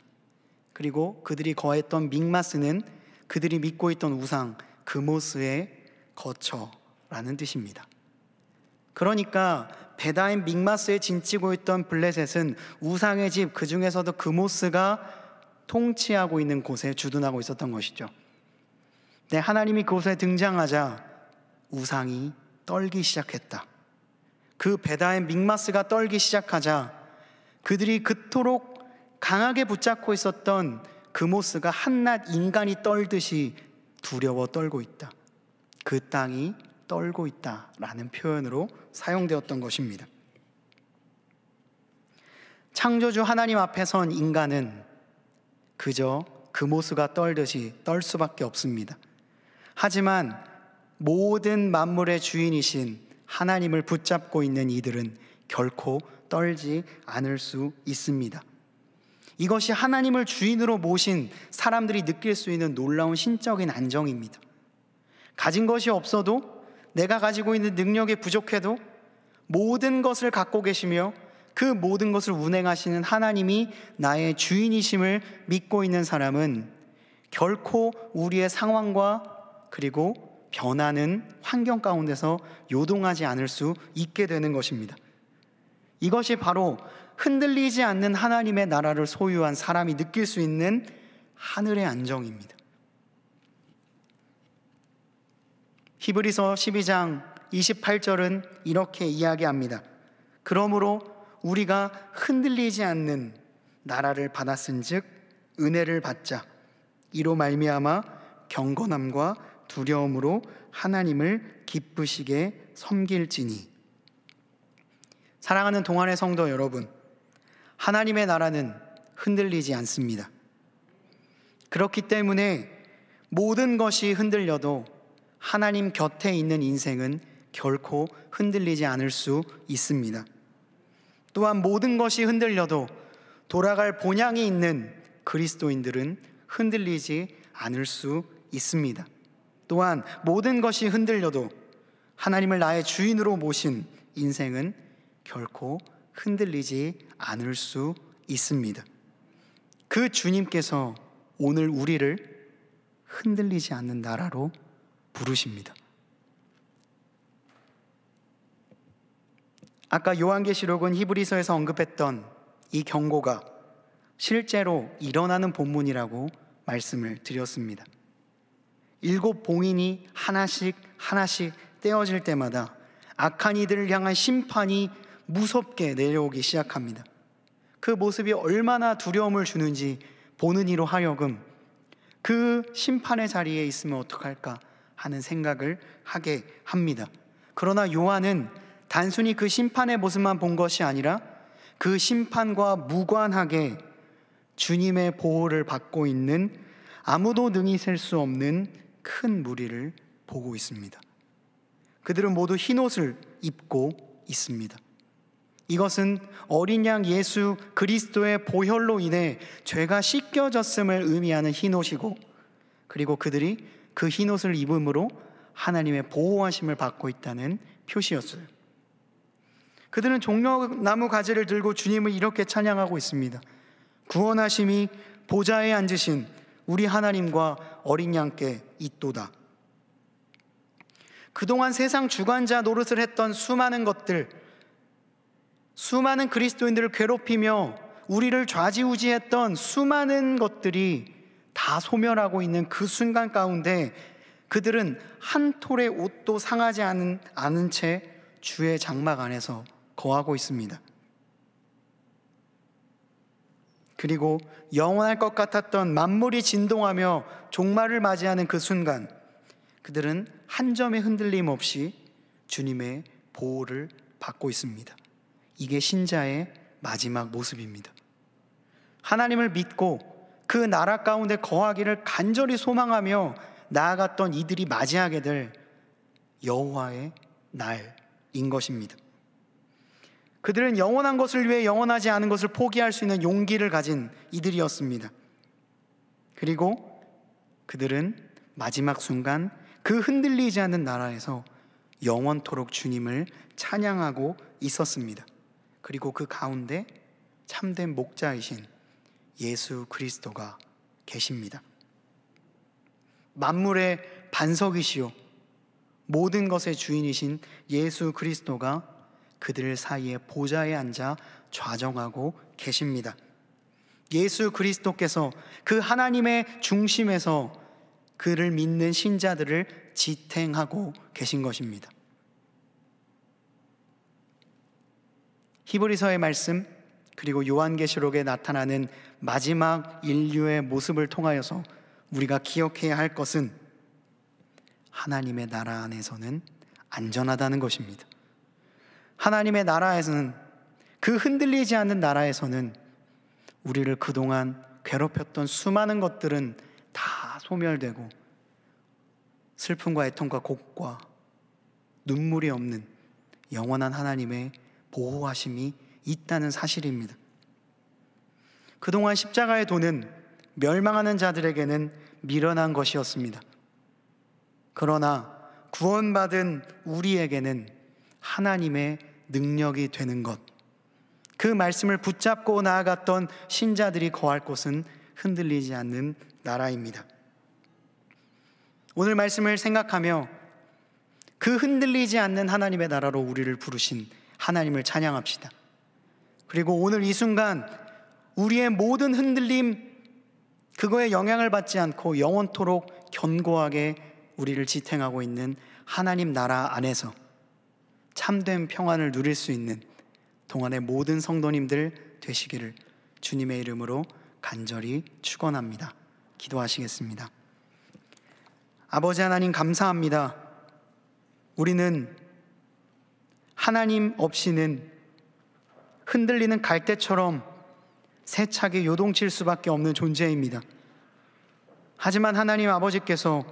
그리고 그들이 거했던 믹마스는 그들이 믿고 있던 우상 그모스의 거처라는 뜻입니다. 그러니까 베다인 믹마스에 진치고 있던 블레셋은 우상의 집, 그 중에서도 그모스가 통치하고 있는 곳에 주둔하고 있었던 것이죠. 네, 하나님이 그곳에 등장하자 우상이 떨기 시작했다. 그 베다인 믹마스가 떨기 시작하자 그들이 그토록 강하게 붙잡고 있었던 그모스가 한낱 인간이 떨듯이 두려워 떨고 있다. 그 땅이 떨고 있다라는 표현으로 사용되었던 것입니다. 창조주 하나님 앞에 선 인간은 그저 그모스가 떨듯이 떨 수밖에 없습니다. 하지만 모든 만물의 주인이신 하나님을 붙잡고 있는 이들은 결코 떨지 않을 수 있습니다. 이것이 하나님을 주인으로 모신 사람들이 느낄 수 있는 놀라운 신적인 안정입니다. 가진 것이 없어도, 내가 가지고 있는 능력이 부족해도 모든 것을 갖고 계시며 그 모든 것을 운행하시는 하나님이 나의 주인이심을 믿고 있는 사람은 결코 우리의 상황과 그리고 변하는 환경 가운데서 요동하지 않을 수 있게 되는 것입니다. 이것이 바로 흔들리지 않는 하나님의 나라를 소유한 사람이 느낄 수 있는 하늘의 안정입니다. 히브리서 12장 28절은 이렇게 이야기합니다. 그러므로 우리가 흔들리지 않는 나라를 받았은즉 은혜를 받자. 이로 말미암아 경건함과 두려움으로 하나님을 기쁘시게 섬길지니. 사랑하는 동안의 성도 여러분, 하나님의 나라는 흔들리지 않습니다. 그렇기 때문에 모든 것이 흔들려도 하나님 곁에 있는 인생은 결코 흔들리지 않을 수 있습니다. 또한 모든 것이 흔들려도 돌아갈 본향이 있는 그리스도인들은 흔들리지 않을 수 있습니다. 또한 모든 것이 흔들려도 하나님을 나의 주인으로 모신 인생은 결코 흔들리지 않을 수 있습니다. 그 주님께서 오늘 우리를 흔들리지 않는 나라로 부르십니다. 아까 요한계시록은 히브리서에서 언급했던 이 경고가 실제로 일어나는 본문이라고 말씀을 드렸습니다. 7 봉인이 하나씩 떼어질 때마다 악한 이들을 향한 심판이 무섭게 내려오기 시작합니다. 그 모습이 얼마나 두려움을 주는지 보는 이로 하여금 그 심판의 자리에 있으면 어떡할까 하는 생각을 하게 합니다. 그러나 요한은 단순히 그 심판의 모습만 본 것이 아니라 그 심판과 무관하게 주님의 보호를 받고 있는 아무도 능히 셀 수 없는 큰 무리를 보고 있습니다. 그들은 모두 흰옷을 입고 있습니다. 이것은 어린 양 예수 그리스도의 보혈로 인해 죄가 씻겨졌음을 의미하는 흰옷이고, 그리고 그들이 그 흰옷을 입음으로 하나님의 보호하심을 받고 있다는 표시였어요. 그들은 종려나무 가지를 들고 주님을 이렇게 찬양하고 있습니다. 구원하심이 보좌에 앉으신 우리 하나님과 어린 양께 있도다. 그동안 세상 주관자 노릇을 했던 수많은 것들, 수많은 그리스도인들을 괴롭히며 우리를 좌지우지했던 수많은 것들이 다 소멸하고 있는 그 순간 가운데 그들은 한 톨의 옷도 상하지 않은 채 주의 장막 안에서 거하고 있습니다. 그리고 영원할 것 같았던 만물이 진동하며 종말을 맞이하는 그 순간 그들은 한 점의 흔들림 없이 주님의 보호를 받고 있습니다. 이게 신자의 마지막 모습입니다. 하나님을 믿고 그 나라 가운데 거하기를 간절히 소망하며 나아갔던 이들이 맞이하게 될 여호와의 날인 것입니다. 그들은 영원한 것을 위해 영원하지 않은 것을 포기할 수 있는 용기를 가진 이들이었습니다. 그리고 그들은 마지막 순간 그 흔들리지 않는 나라에서 영원토록 주님을 찬양하고 있었습니다. 그리고 그 가운데 참된 목자이신 예수 그리스도가 계십니다. 만물의 반석이시요 모든 것의 주인이신 예수 그리스도가 그들 사이에 보좌에 앉아 좌정하고 계십니다. 예수 그리스도께서 그 하나님의 중심에서 그를 믿는 신자들을 지탱하고 계신 것입니다. 히브리서의 말씀 그리고 요한계시록에 나타나는 마지막 인류의 모습을 통하여서 우리가 기억해야 할 것은 하나님의 나라 안에서는 안전하다는 것입니다. 하나님의 나라에서는, 그 흔들리지 않는 나라에서는 우리를 그동안 괴롭혔던 수많은 것들은 다 소멸되고 슬픔과 애통과 곡과 눈물이 없는 영원한 하나님의 보호하심이 있다는 사실입니다. 그동안 십자가의 도는 멸망하는 자들에게는 미련한 것이었습니다. 그러나 구원받은 우리에게는 하나님의 능력이 되는 것, 그 말씀을 붙잡고 나아갔던 신자들이 거할 곳은 흔들리지 않는 나라입니다. 오늘 말씀을 생각하며 그 흔들리지 않는 하나님의 나라로 우리를 부르신 하나님을 찬양합시다. 그리고 오늘 이 순간 우리의 모든 흔들림, 그거에 영향을 받지 않고 영원토록 견고하게 우리를 지탱하고 있는 하나님 나라 안에서 참된 평안을 누릴 수 있는 동안의 모든 성도님들 되시기를 주님의 이름으로 간절히 축원합니다. 기도하시겠습니다. 아버지 하나님, 감사합니다. 우리는 하나님 없이는 흔들리는 갈대처럼 세차게 요동칠 수밖에 없는 존재입니다. 하지만 하나님 아버지께서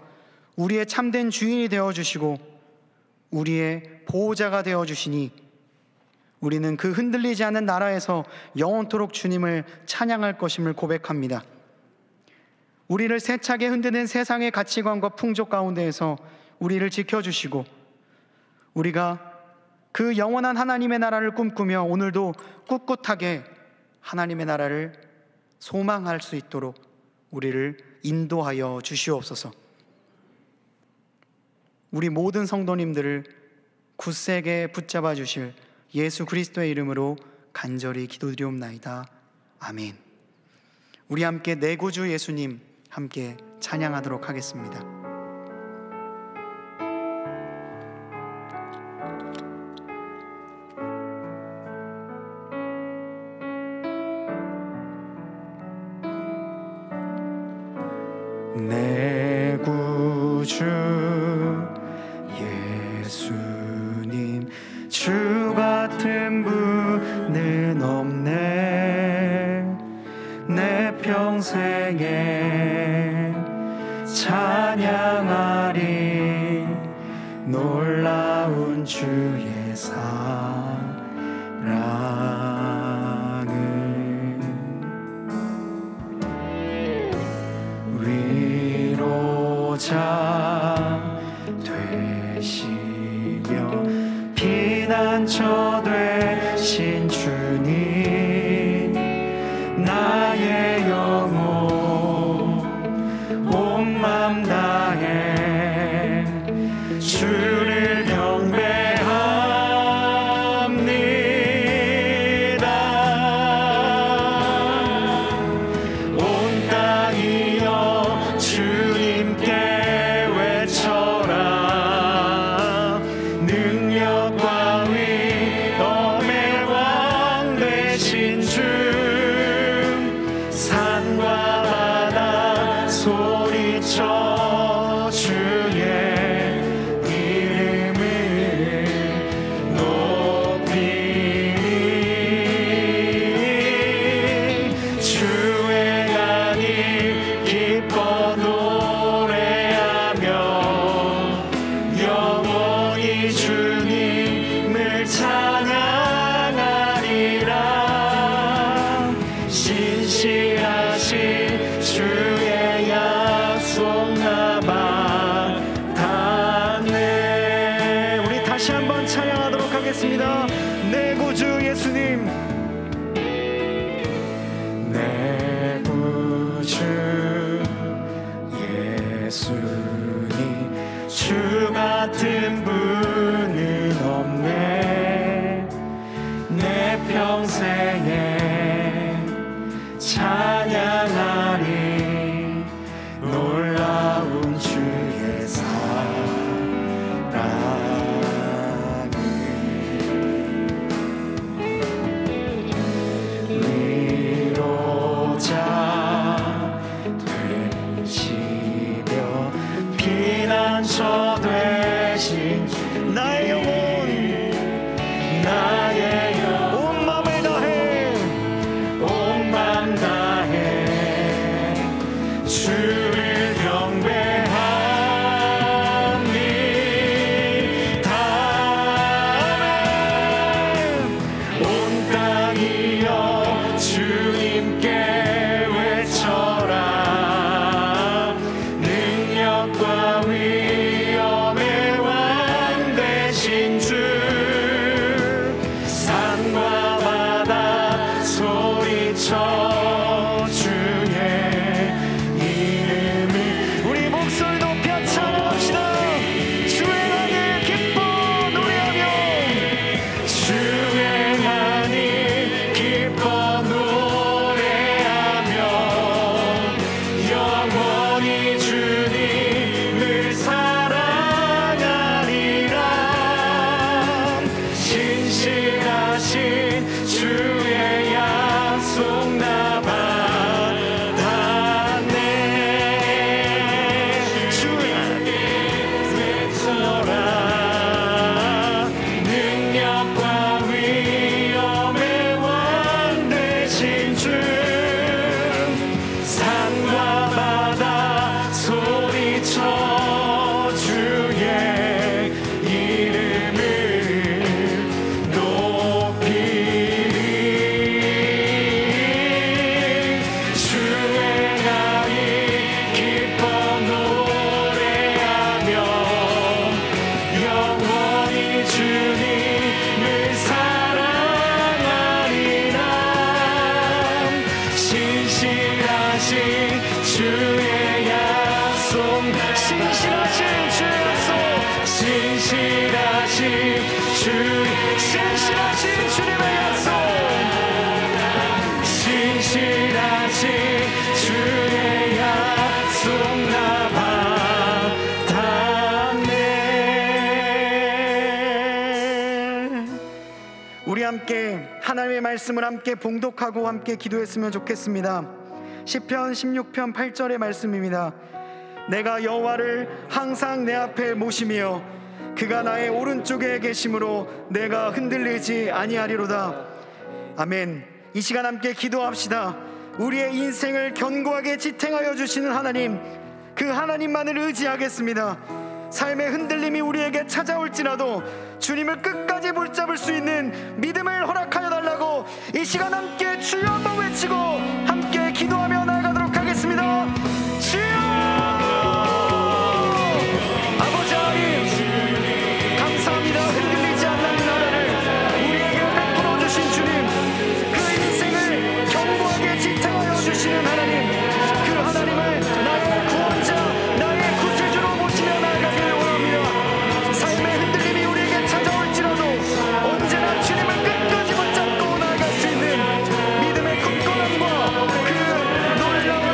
우리의 참된 주인이 되어주시고 우리의 보호자가 되어주시니 우리는 그 흔들리지 않는 나라에서 영원토록 주님을 찬양할 것임을 고백합니다. 우리를 세차게 흔드는 세상의 가치관과 풍족 가운데에서 우리를 지켜주시고 우리가 그 영원한 하나님의 나라를 꿈꾸며 오늘도 꿋꿋하게 하나님의 나라를 소망할 수 있도록 우리를 인도하여 주시옵소서. 우리 모든 성도님들을 굳세게 붙잡아 주실 예수 그리스도의 이름으로 간절히 기도드리옵나이다. 아멘. 우리 함께 내 구주 예수님 함께 찬양하도록 하겠습니다. 내 구주 예수님, 주 같은 분은 없네. 내 평생에 찬양하리 놀라운 주의 사랑을. 위로자 되시며 피난처 되신 주님, 나의 영혼 온 맘 다해 주를 경배합니다. 온 땅이여 주님께 외쳐라. 능력과 위엄의 왕 되신 주, 산과 바다 소리쳐 주의 이름을 높이니. 주의 간이 기뻐 노래하며 영원히 주님을 찬양하리라. 신실하신 주의 약속 나 받았네. 우리 다시 한번 찬양하도록 하겠습니다. 내 구주 예수님, 내 구주 예수님, 주 같은 분은 없네. 신실하신 주의 약속 나 받았네. 주의 외쳐라. 능력과 위엄의 왕 되신 주, 산과 바다 소리쳐 주의 이름을 높이리. 주행하니 기뻐 노래하며 영원히 주님을 사랑하리라. 신실하신 주의 약속, 신실하신 주의 약속, 신실하신 주님의 약속, 신실하신 주의 약속 나 받았네. 우리 함께 하나님의 말씀을 함께 봉독하고 함께 기도했으면 좋겠습니다. 시편 16편 8절의 말씀입니다. 내가 여호와를 항상 내 앞에 모시며 그가 나의 오른쪽에 계심으로 내가 흔들리지 아니하리로다. 아멘. 이 시간 함께 기도합시다. 우리의 인생을 견고하게 지탱하여 주시는 하나님, 그 하나님만을 의지하겠습니다. 삶의 흔들림이 우리에게 찾아올지라도 주님을 끝까지 붙잡을 수 있는 믿음을 허락하여 달라고 이 시간 함께 주여 한번 외치고 함께 기도하며 나아가도록 하겠습니다. 주여! 아버지 하나님, 감사합니다. 흔들리지 않는 나라를 우리에게 베풀어 주신 주님, 그 인생을 견고하게 지탱하여 주시는 하나님, 그 하나님을 나의 구원자, 나의 구세주로 모시며 나아가길 원합니다. 삶의 흔들림이 우리에게 찾아올지라도 언제나 주님을 끝까지 붙잡고 나아갈 수 있는 믿음의 굳건함과 그 놀라운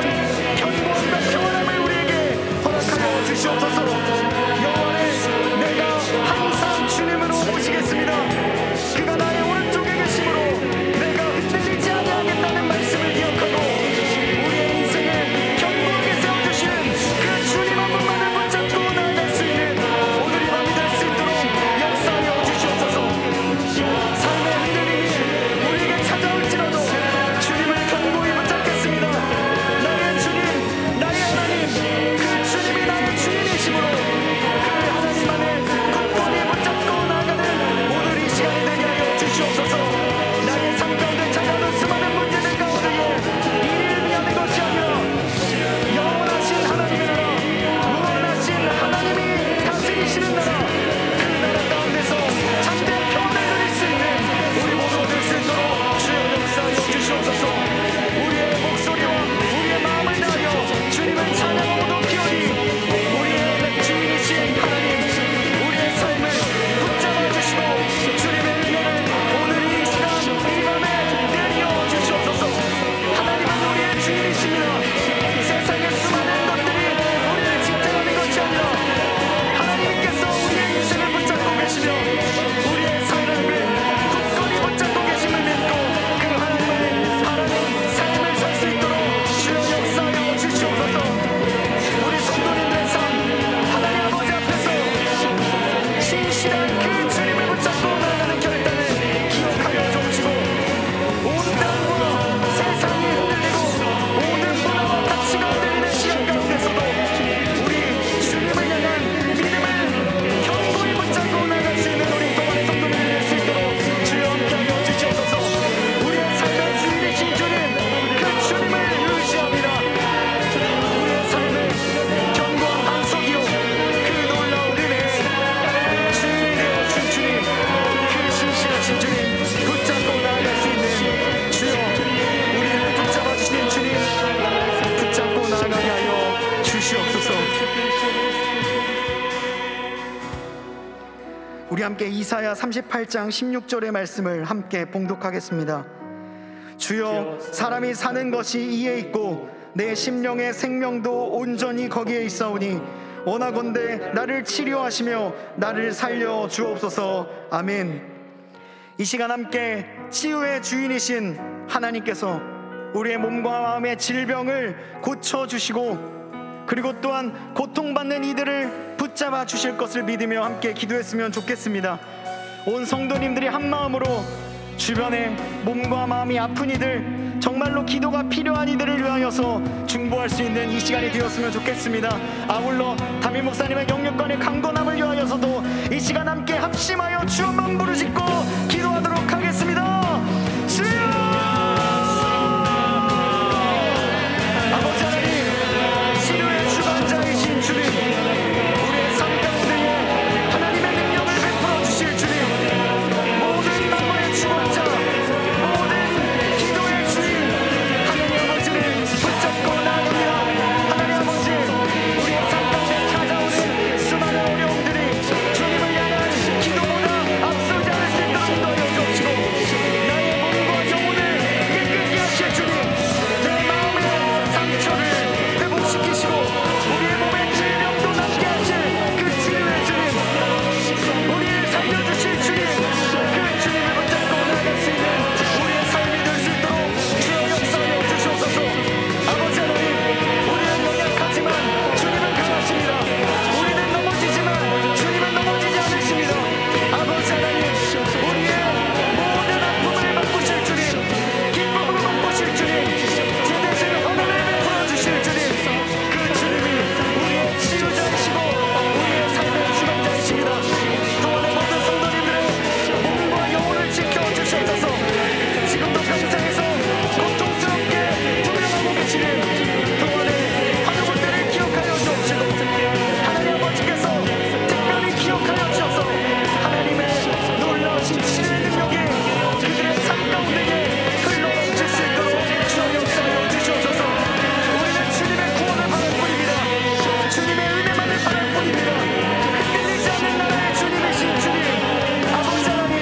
견고함과 평안함을 우리에게 허락하여 주시옵소서. 영원히 내가 항상 주님으로 모시겠습니다. 그가 나의 오른쪽에 계심으로 내가 흔들리지 아니하겠다는 말씀을 기억하고 우리의 인생을 견고하게 세워주시는 그 주님 한 분만을 붙잡고 나아갈 수 있는 오늘이 밤이 될 수 있도록 역사하여 주시옵소서. 삶의 흔들림이 우리에게 찾아올지라도 주님을 견고히 붙잡겠습니다. 나의 주님, 나의 하나님, 그 주님이 나의 주인이시므로 그 하나님만을 굳건히 붙잡고 나아가는 오늘 이 시간이 되게 하여 주시옵소서. 나의 삶 가운데 찾아오는 수많은 문제들 가운데에 이를 위하는 것이 아니라 영원하신 하나님의 나라, 무한하신 하나님이 다스리시는 나라, 그 나라 가운데서 참된 평안을 누릴 수 있는 우리 모두가 될 수 있도록 주여 역사하여 주시옵소서. 우리의 목소리와 우리의 마음을 다하여 주님을 찬양하고 높이오니 우리의 주인이신 하나님, 우리의 삶을 붙잡아 주시고 주님의 은혜를 오늘 이 시간 이 밤에 내려 주시옵소서. 하나님은 우리의 주인이십니다. 세상의 수많은 것들이 우리를 지탱하는 것이 아니라 하나님께서 우리의 인생을 붙잡고 계시며 우리의 삶을 굳건히 붙잡고 계심을 믿고 그 하나님 삶을 살 수 있도록 주여 역사하여 주시옵소서. 우리 성도님들의 삶, 하나님 아버지 앞에서 신실한 그 주님을 붙잡고 나아가는 결단을 기억하여 주시고 온 땅과 세상이 흔들리고 모든 문화와 가치가 흔들리는 시간 가운데서도 우리 주님을 향한 믿음을 견고히 붙잡고 나아갈 수 있는 우리 동안의 성도님이 될 수 있도록 주여 함께하여 주시옵소서. 우리의 삶의 주인이신 주님, 그 주님을 의지합니다. 우리의 삶의 견고한 반석이요 그 놀라운 은혜, 주인이 되어준 주님, 그 신실하신 주님 붙잡고 나아갈 수 있는 주여, 우리를 붙잡아 주시는 주님 붙잡고 나아가게 하여 주시옵소서. 우리 함께 이사야 38장 16절의 말씀을 함께 봉독하겠습니다. 주여, 사람이 사는 것이 이에 있고 내 심령의 생명도 온전히 거기에 있사오니 원하건대 나를 치료하시며 나를 살려 주옵소서. 아멘. 이 시간 함께 치유의 주인이신 하나님께서 우리의 몸과 마음의 질병을 고쳐주시고, 그리고 또한 고통받는 이들을 붙잡아 주실 것을 믿으며 함께 기도했으면 좋겠습니다. 온 성도님들이 한마음으로 주변에 몸과 마음이 아픈 이들, 정말로 기도가 필요한 이들을 위하여서 중보할 수 있는 이 시간이 되었으면 좋겠습니다. 아울러 담임 목사님의 영육간의 강건함을 위하여서도 이 시간 함께 합심하여 주만 부르짖고 기도하도록 하겠습니다. 주여! 아버지 하나님, 치료의 주관자이신 주님, 우리의 삶 가운데에 하나님의 능력을 베풀어 주실 주님, 모든 만물의 주관자, 모든 기도의 주인 하나님 아버지를 붙잡고 나아갑니다. 하나님 아버지, 우리의 삶 가운데 찾아오는 수많은 어려움들이 주님을 향한 기도보다 앞서지 않을 수 있도록 인도하여 주옵시고, 나의 몸과 영혼을 깨끗게 하실 주님, 내 마음의 상처를 회복시키시고 우리의 몸의 질병도 낫게 하실 그 치료의 주님, 우리를 살려주실 주님, 그 주님을 붙잡고 나아갈 수 있는 우리의 삶이 될 수 있도록 주여 역사하여 주시옵소서. 아버지 하나님, 우리는 연약하지만 주님은 강하십니다. 우리는 넘어지지만 주님은 넘어지지 않으십니다. 아버지 하나님, 우리의 모든 아픔을 바꾸실 주님, 기쁨으로 바꾸실 주님, 제 대신 헌원을 베풀어 주실 주님, 그 주님이 우리의 치유자이시고 우리의 삶의 주관자이십니다. 또한 모든 성도님들의 몸과 영혼을 지켜주시옵소서. 지금도 평생에서 고통스럽게 투병하고 계시는 동안의 환우분들을 기억하여 주옵시고, 하나님 아버지께서 특별히 기억하여 주셔서 하나님의 놀라우신 치료의 능력이 그들의 삶 가운데에 흘러넘칠 수 있도록 주여 역사하여 주시옵소서. 우리는 주님의 구원을 바랄 뿐입니다. 주님의 은혜만을 바랄 뿐입니다. 흔들리지 않는 나라의 주님이신 주님, 아버지 하나님,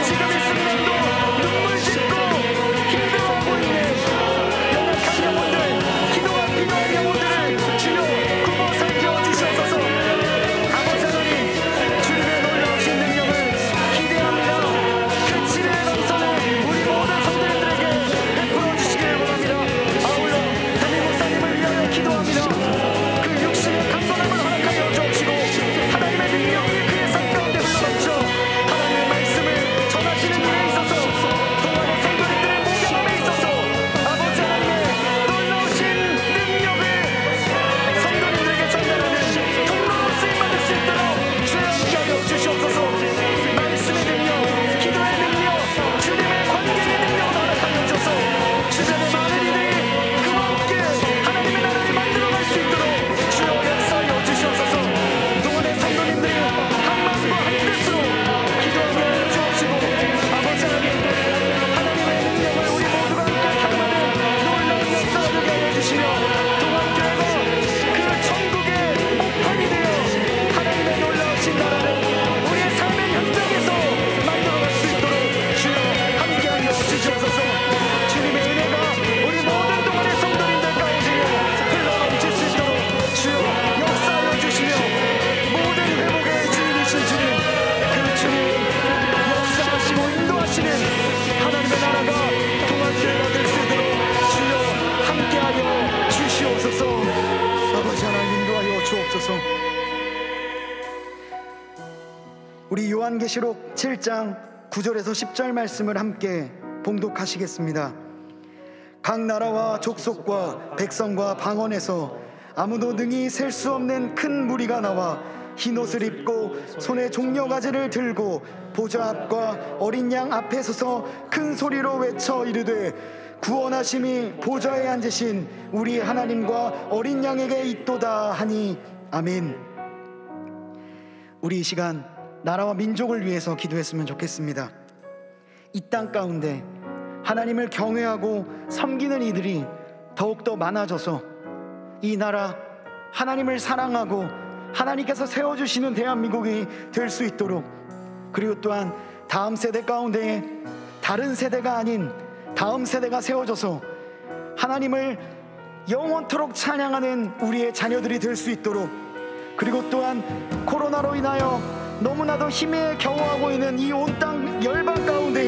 지금 이 순간도 눈물 짓고 힘들어하고 있는 연약한 영혼들, 기도가 필요한 영혼들을 주여 구워 살펴 주시옵소서. 아버지 하나님, 주님의 놀라우신 능력을 기대합니다. 그 치료의 감사를 우리 모든 성도님들에게 베풀어 주시기를 원합니다. 아울러 담임 목사님을 위하여 기도합니다. 그 육신의 강건함을 허락하여 주옵시고, 하나님의 능력이 그의 삶 가운데 흘러넘쳐 하나님의 말씀을 전하시는 일에 있어서, 동안의 성도님들의 목양함에 있어서 아버지 하나님의 놀라우신 능력을 성도님들에게 전달하는 통로로 쓰임받을 수 있도록 주여 함께하여 주시옵소서. 말씀의 능력, 기도의 능력, 주님의 관계의 능력을 허락하여 주셔서 주변의 많은 이들이 그와 함께 하나님의 나라를 만들어갈 수 있도록 주여 역사하여 주시옵소서. 동안의 성도님들이 한 마음과 한 뜻으로 기도하여 주옵시고, 아버지 하나님, 하나님의 능력을 우리 모두가 함께 경험하는 놀라운 역사가 되게 하여 주시며, 동안교회가 그 천국의 목판이 되어 하나님의 놀라우신 나라를 우리의 삶의 현장에서 만들어갈 수 있도록 주여 함께하여 주시옵소서. 주님의 은혜가 우리 모든 동안의 성도님들 가운데에 흘러넘칠 수 있도록 주여 역사하여 주시며, 모든 회복의 주인이신 주님, 그 주님 역사하시고 인도하시는 하나님의 나라가 동안교회가 될 수 있도록 주여 함께하여 주시옵소서. 아버지 하나님, 인도하여 주옵소서. 우리 요한계시록 7장 9절에서 10절 말씀을 함께 봉독하시겠습니다. 각 나라와 족속과 백성과 방언에서 아무도 능히 셀 수 없는 큰 무리가 나와 흰옷을 입고 손에 종려가지를 들고 보좌 앞과 어린 양 앞에 서서 큰 소리로 외쳐 이르되 구원하심이 보좌에 앉으신 우리 하나님과 어린 양에게 있도다 하니 아멘. 우리 이 시간 나라와 민족을 위해서 기도했으면 좋겠습니다. 이 땅 가운데 하나님을 경외하고 섬기는 이들이 더욱더 많아져서 이 나라 하나님을 사랑하고 하나님께서 세워주시는 대한민국이 될 수 있도록, 그리고 또한 다음 세대 가운데 다른 세대가 아닌 다음 세대가 세워져서 하나님을 영원토록 찬양하는 우리의 자녀들이 될 수 있도록, 그리고 또한 코로나로 인하여 너무나도 힘에 겨워하고 있는 이 온 땅 열방 가운데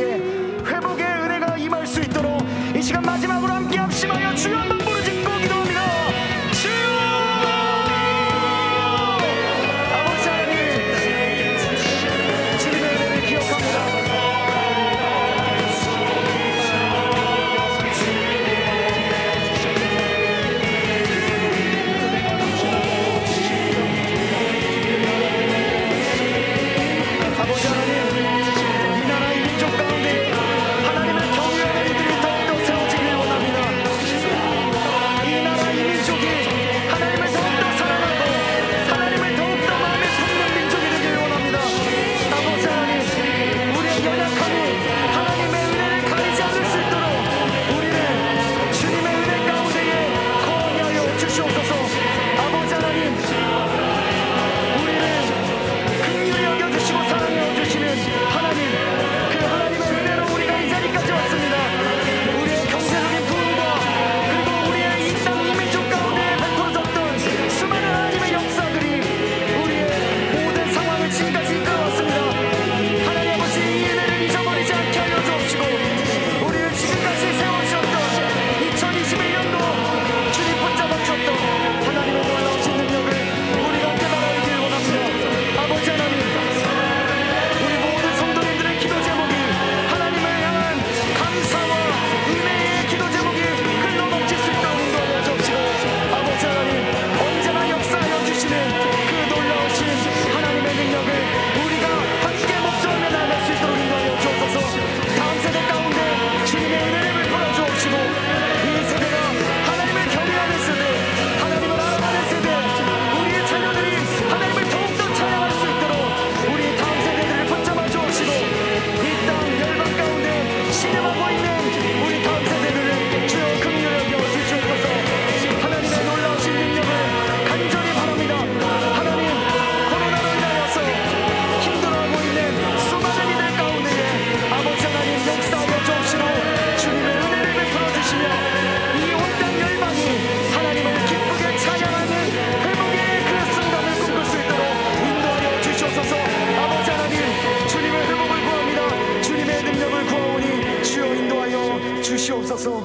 주시옵소서.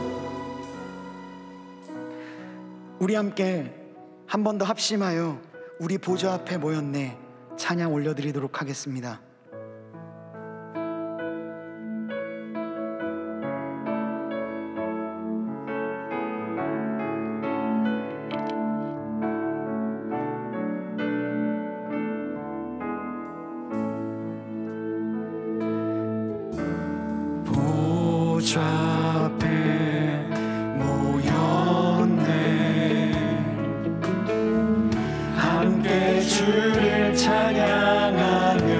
우리 함께 한 번 더 합심하여 우리 보좌 앞에 모였네 찬양 올려드리도록 하겠습니다. 보좌 앞에 모였네 함께 주를 찬양하며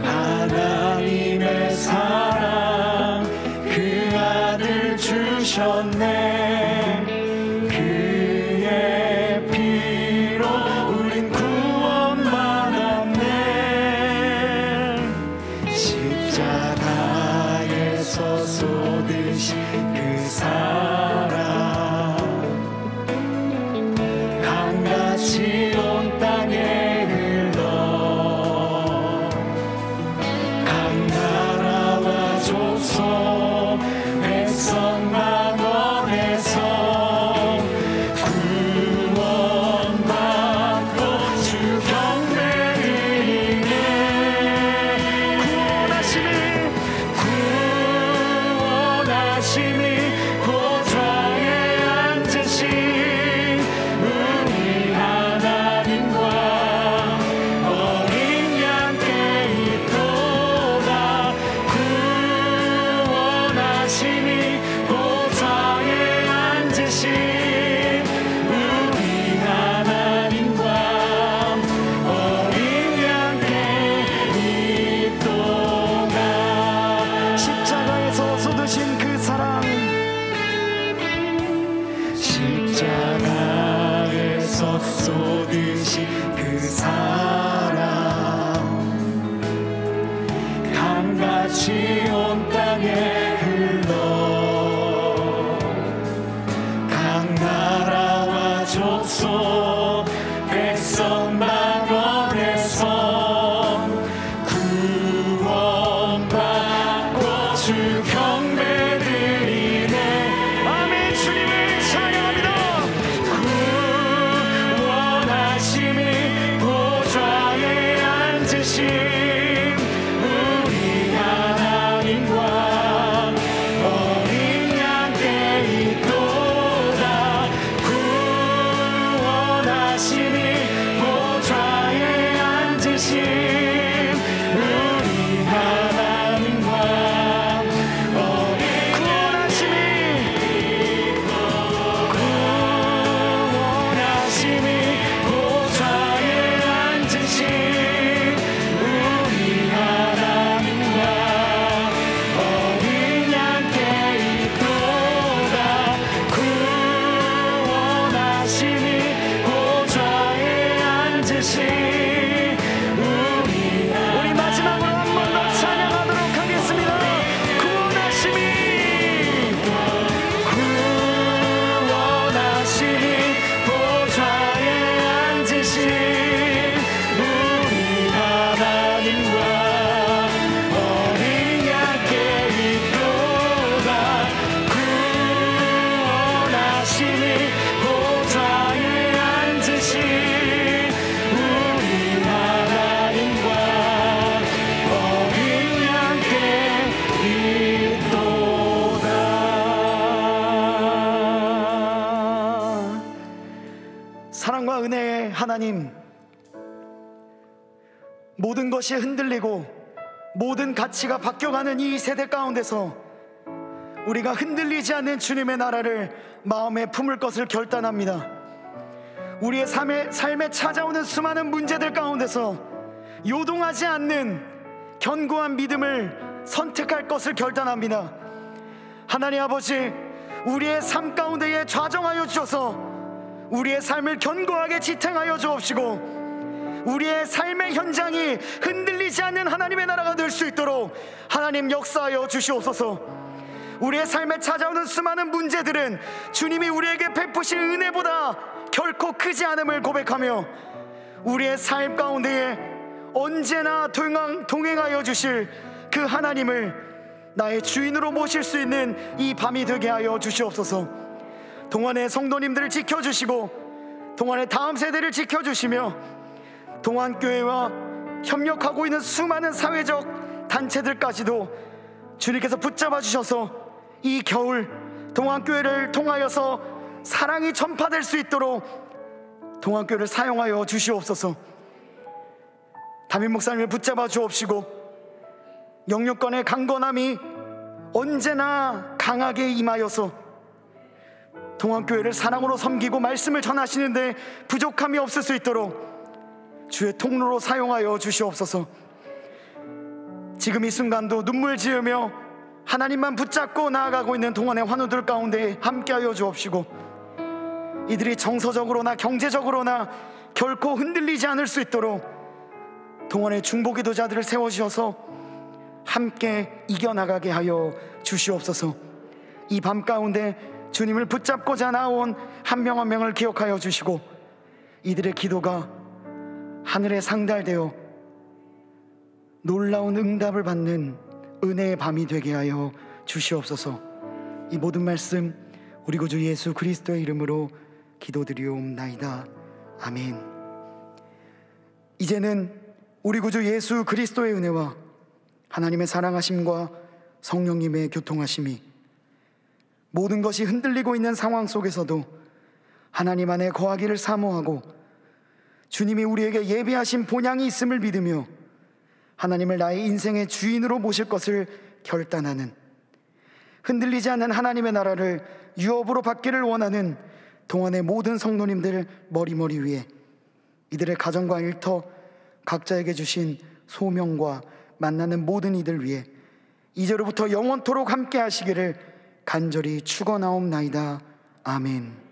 하나님의 사랑 그 아들 주셨네. 그의 피로 우린 구원받았네. 십자가에서 쏟으신 그 사랑 강같이 온 땅에 흘러 강나라와 족속 백성 망원에서 구원받고 주 경배 드리네. 구원하심이 보좌에 앉으신 우리 하나님과 어린 양께 있도다. 구원하심이 보좌에 앉으신 우리 하나님과 어린 양께 있도다. 십자가에서 쏟으신 그 사랑, 십자가에서 쏟으신 그 사랑 강같이 온 땅에 흘러 강나라와 족속 백성 망원에서 구원받고 주 경배 드리네. 아멘. 주님을 찬양합니다. 구원하심이 보좌에 앉으신 우리 하나님과 어린 양께 있도다. 구원하심이 보좌에 앉으신 우리 하나님과 구원하심이 보좌에 앉으신 우리 하나님과 어린 양께 있도다. 구원하심이 보좌에 앉으신 우리 마지막으로 한 번 더 찬양하도록 하겠습니다. 구원하심이 보좌에 앉으신 우리 하나님과 어린 양께 있도다. 구원하심이 보좌에 앉으신 우리 하나님과 어린 양께 있도다. 사랑과 은혜의 하나님, 모든 것이 흔들리고 모든 가치가 바뀌어가는 이 세대 가운데서 우리가 흔들리지 않는 주님의 나라를 마음에 품을 것을 결단합니다. 우리의 삶에 찾아오는 수많은 문제들 가운데서 요동하지 않는 견고한 믿음을 선택할 것을 결단합니다. 하나님 아버지, 우리의 삶 가운데에 좌정하여 주셔서 우리의 삶을 견고하게 지탱하여 주옵시고 우리의 삶의 현장이 흔들리지 않는 하나님의 나라가 될 수 있도록 하나님 역사하여 주시옵소서. 우리의 삶에 찾아오는 수많은 문제들은 주님이 우리에게 베푸신 은혜보다 결코 크지 않음을 고백하며 우리의 삶 가운데에 언제나 동행하여 주실 그 하나님을 나의 주인으로 모실 수 있는 이 밤이 되게 하여 주시옵소서. 동안의 성도님들을 지켜주시고 동안의 다음 세대를 지켜주시며 동안교회와 협력하고 있는 수많은 사회적 단체들까지도 주님께서 붙잡아 주셔서 이 겨울 동안교회를 통하여서 사랑이 전파될 수 있도록 동안교회를 사용하여 주시옵소서. 담임 목사님을 붙잡아 주옵시고 영육간의 강건함이 언제나 강하게 임하여서 동안교회를 사랑으로 섬기고 말씀을 전하시는데 부족함이 없을 수 있도록 주의 통로로 사용하여 주시옵소서. 지금 이 순간도 눈물 지으며 하나님만 붙잡고 나아가고 있는 동안의 환우들 가운데 함께하여 주옵시고 이들이 정서적으로나 경제적으로나 결코 흔들리지 않을 수 있도록 동안의 중보기도자들을 세워주셔서 함께 이겨나가게 하여 주시옵소서. 이 밤 가운데 주님을 붙잡고자 나온 한 명 한 명을 기억하여 주시고 이들의 기도가 하늘에 상달되어 놀라운 응답을 받는 은혜의 밤이 되게 하여 주시옵소서. 이 모든 말씀 우리 구주 예수 그리스도의 이름으로 기도드리옵나이다. 아멘. 이제는 우리 구주 예수 그리스도의 은혜와 하나님의 사랑하심과 성령님의 교통하심이 모든 것이 흔들리고 있는 상황 속에서도 하나님 안에 거하기를 사모하고 주님이 우리에게 예비하신 본향이 있음을 믿으며 하나님을 나의 인생의 주인으로 모실 것을 결단하는, 흔들리지 않는 하나님의 나라를 유업으로 받기를 원하는 동안의 모든 성도님들 머리 위에 이들의 가정과 일터, 각자에게 주신 소명과 만나는 모든 이들 위해 이제로부터 영원토록 함께 하시기를 간절히 축원하옵나이다. 아멘.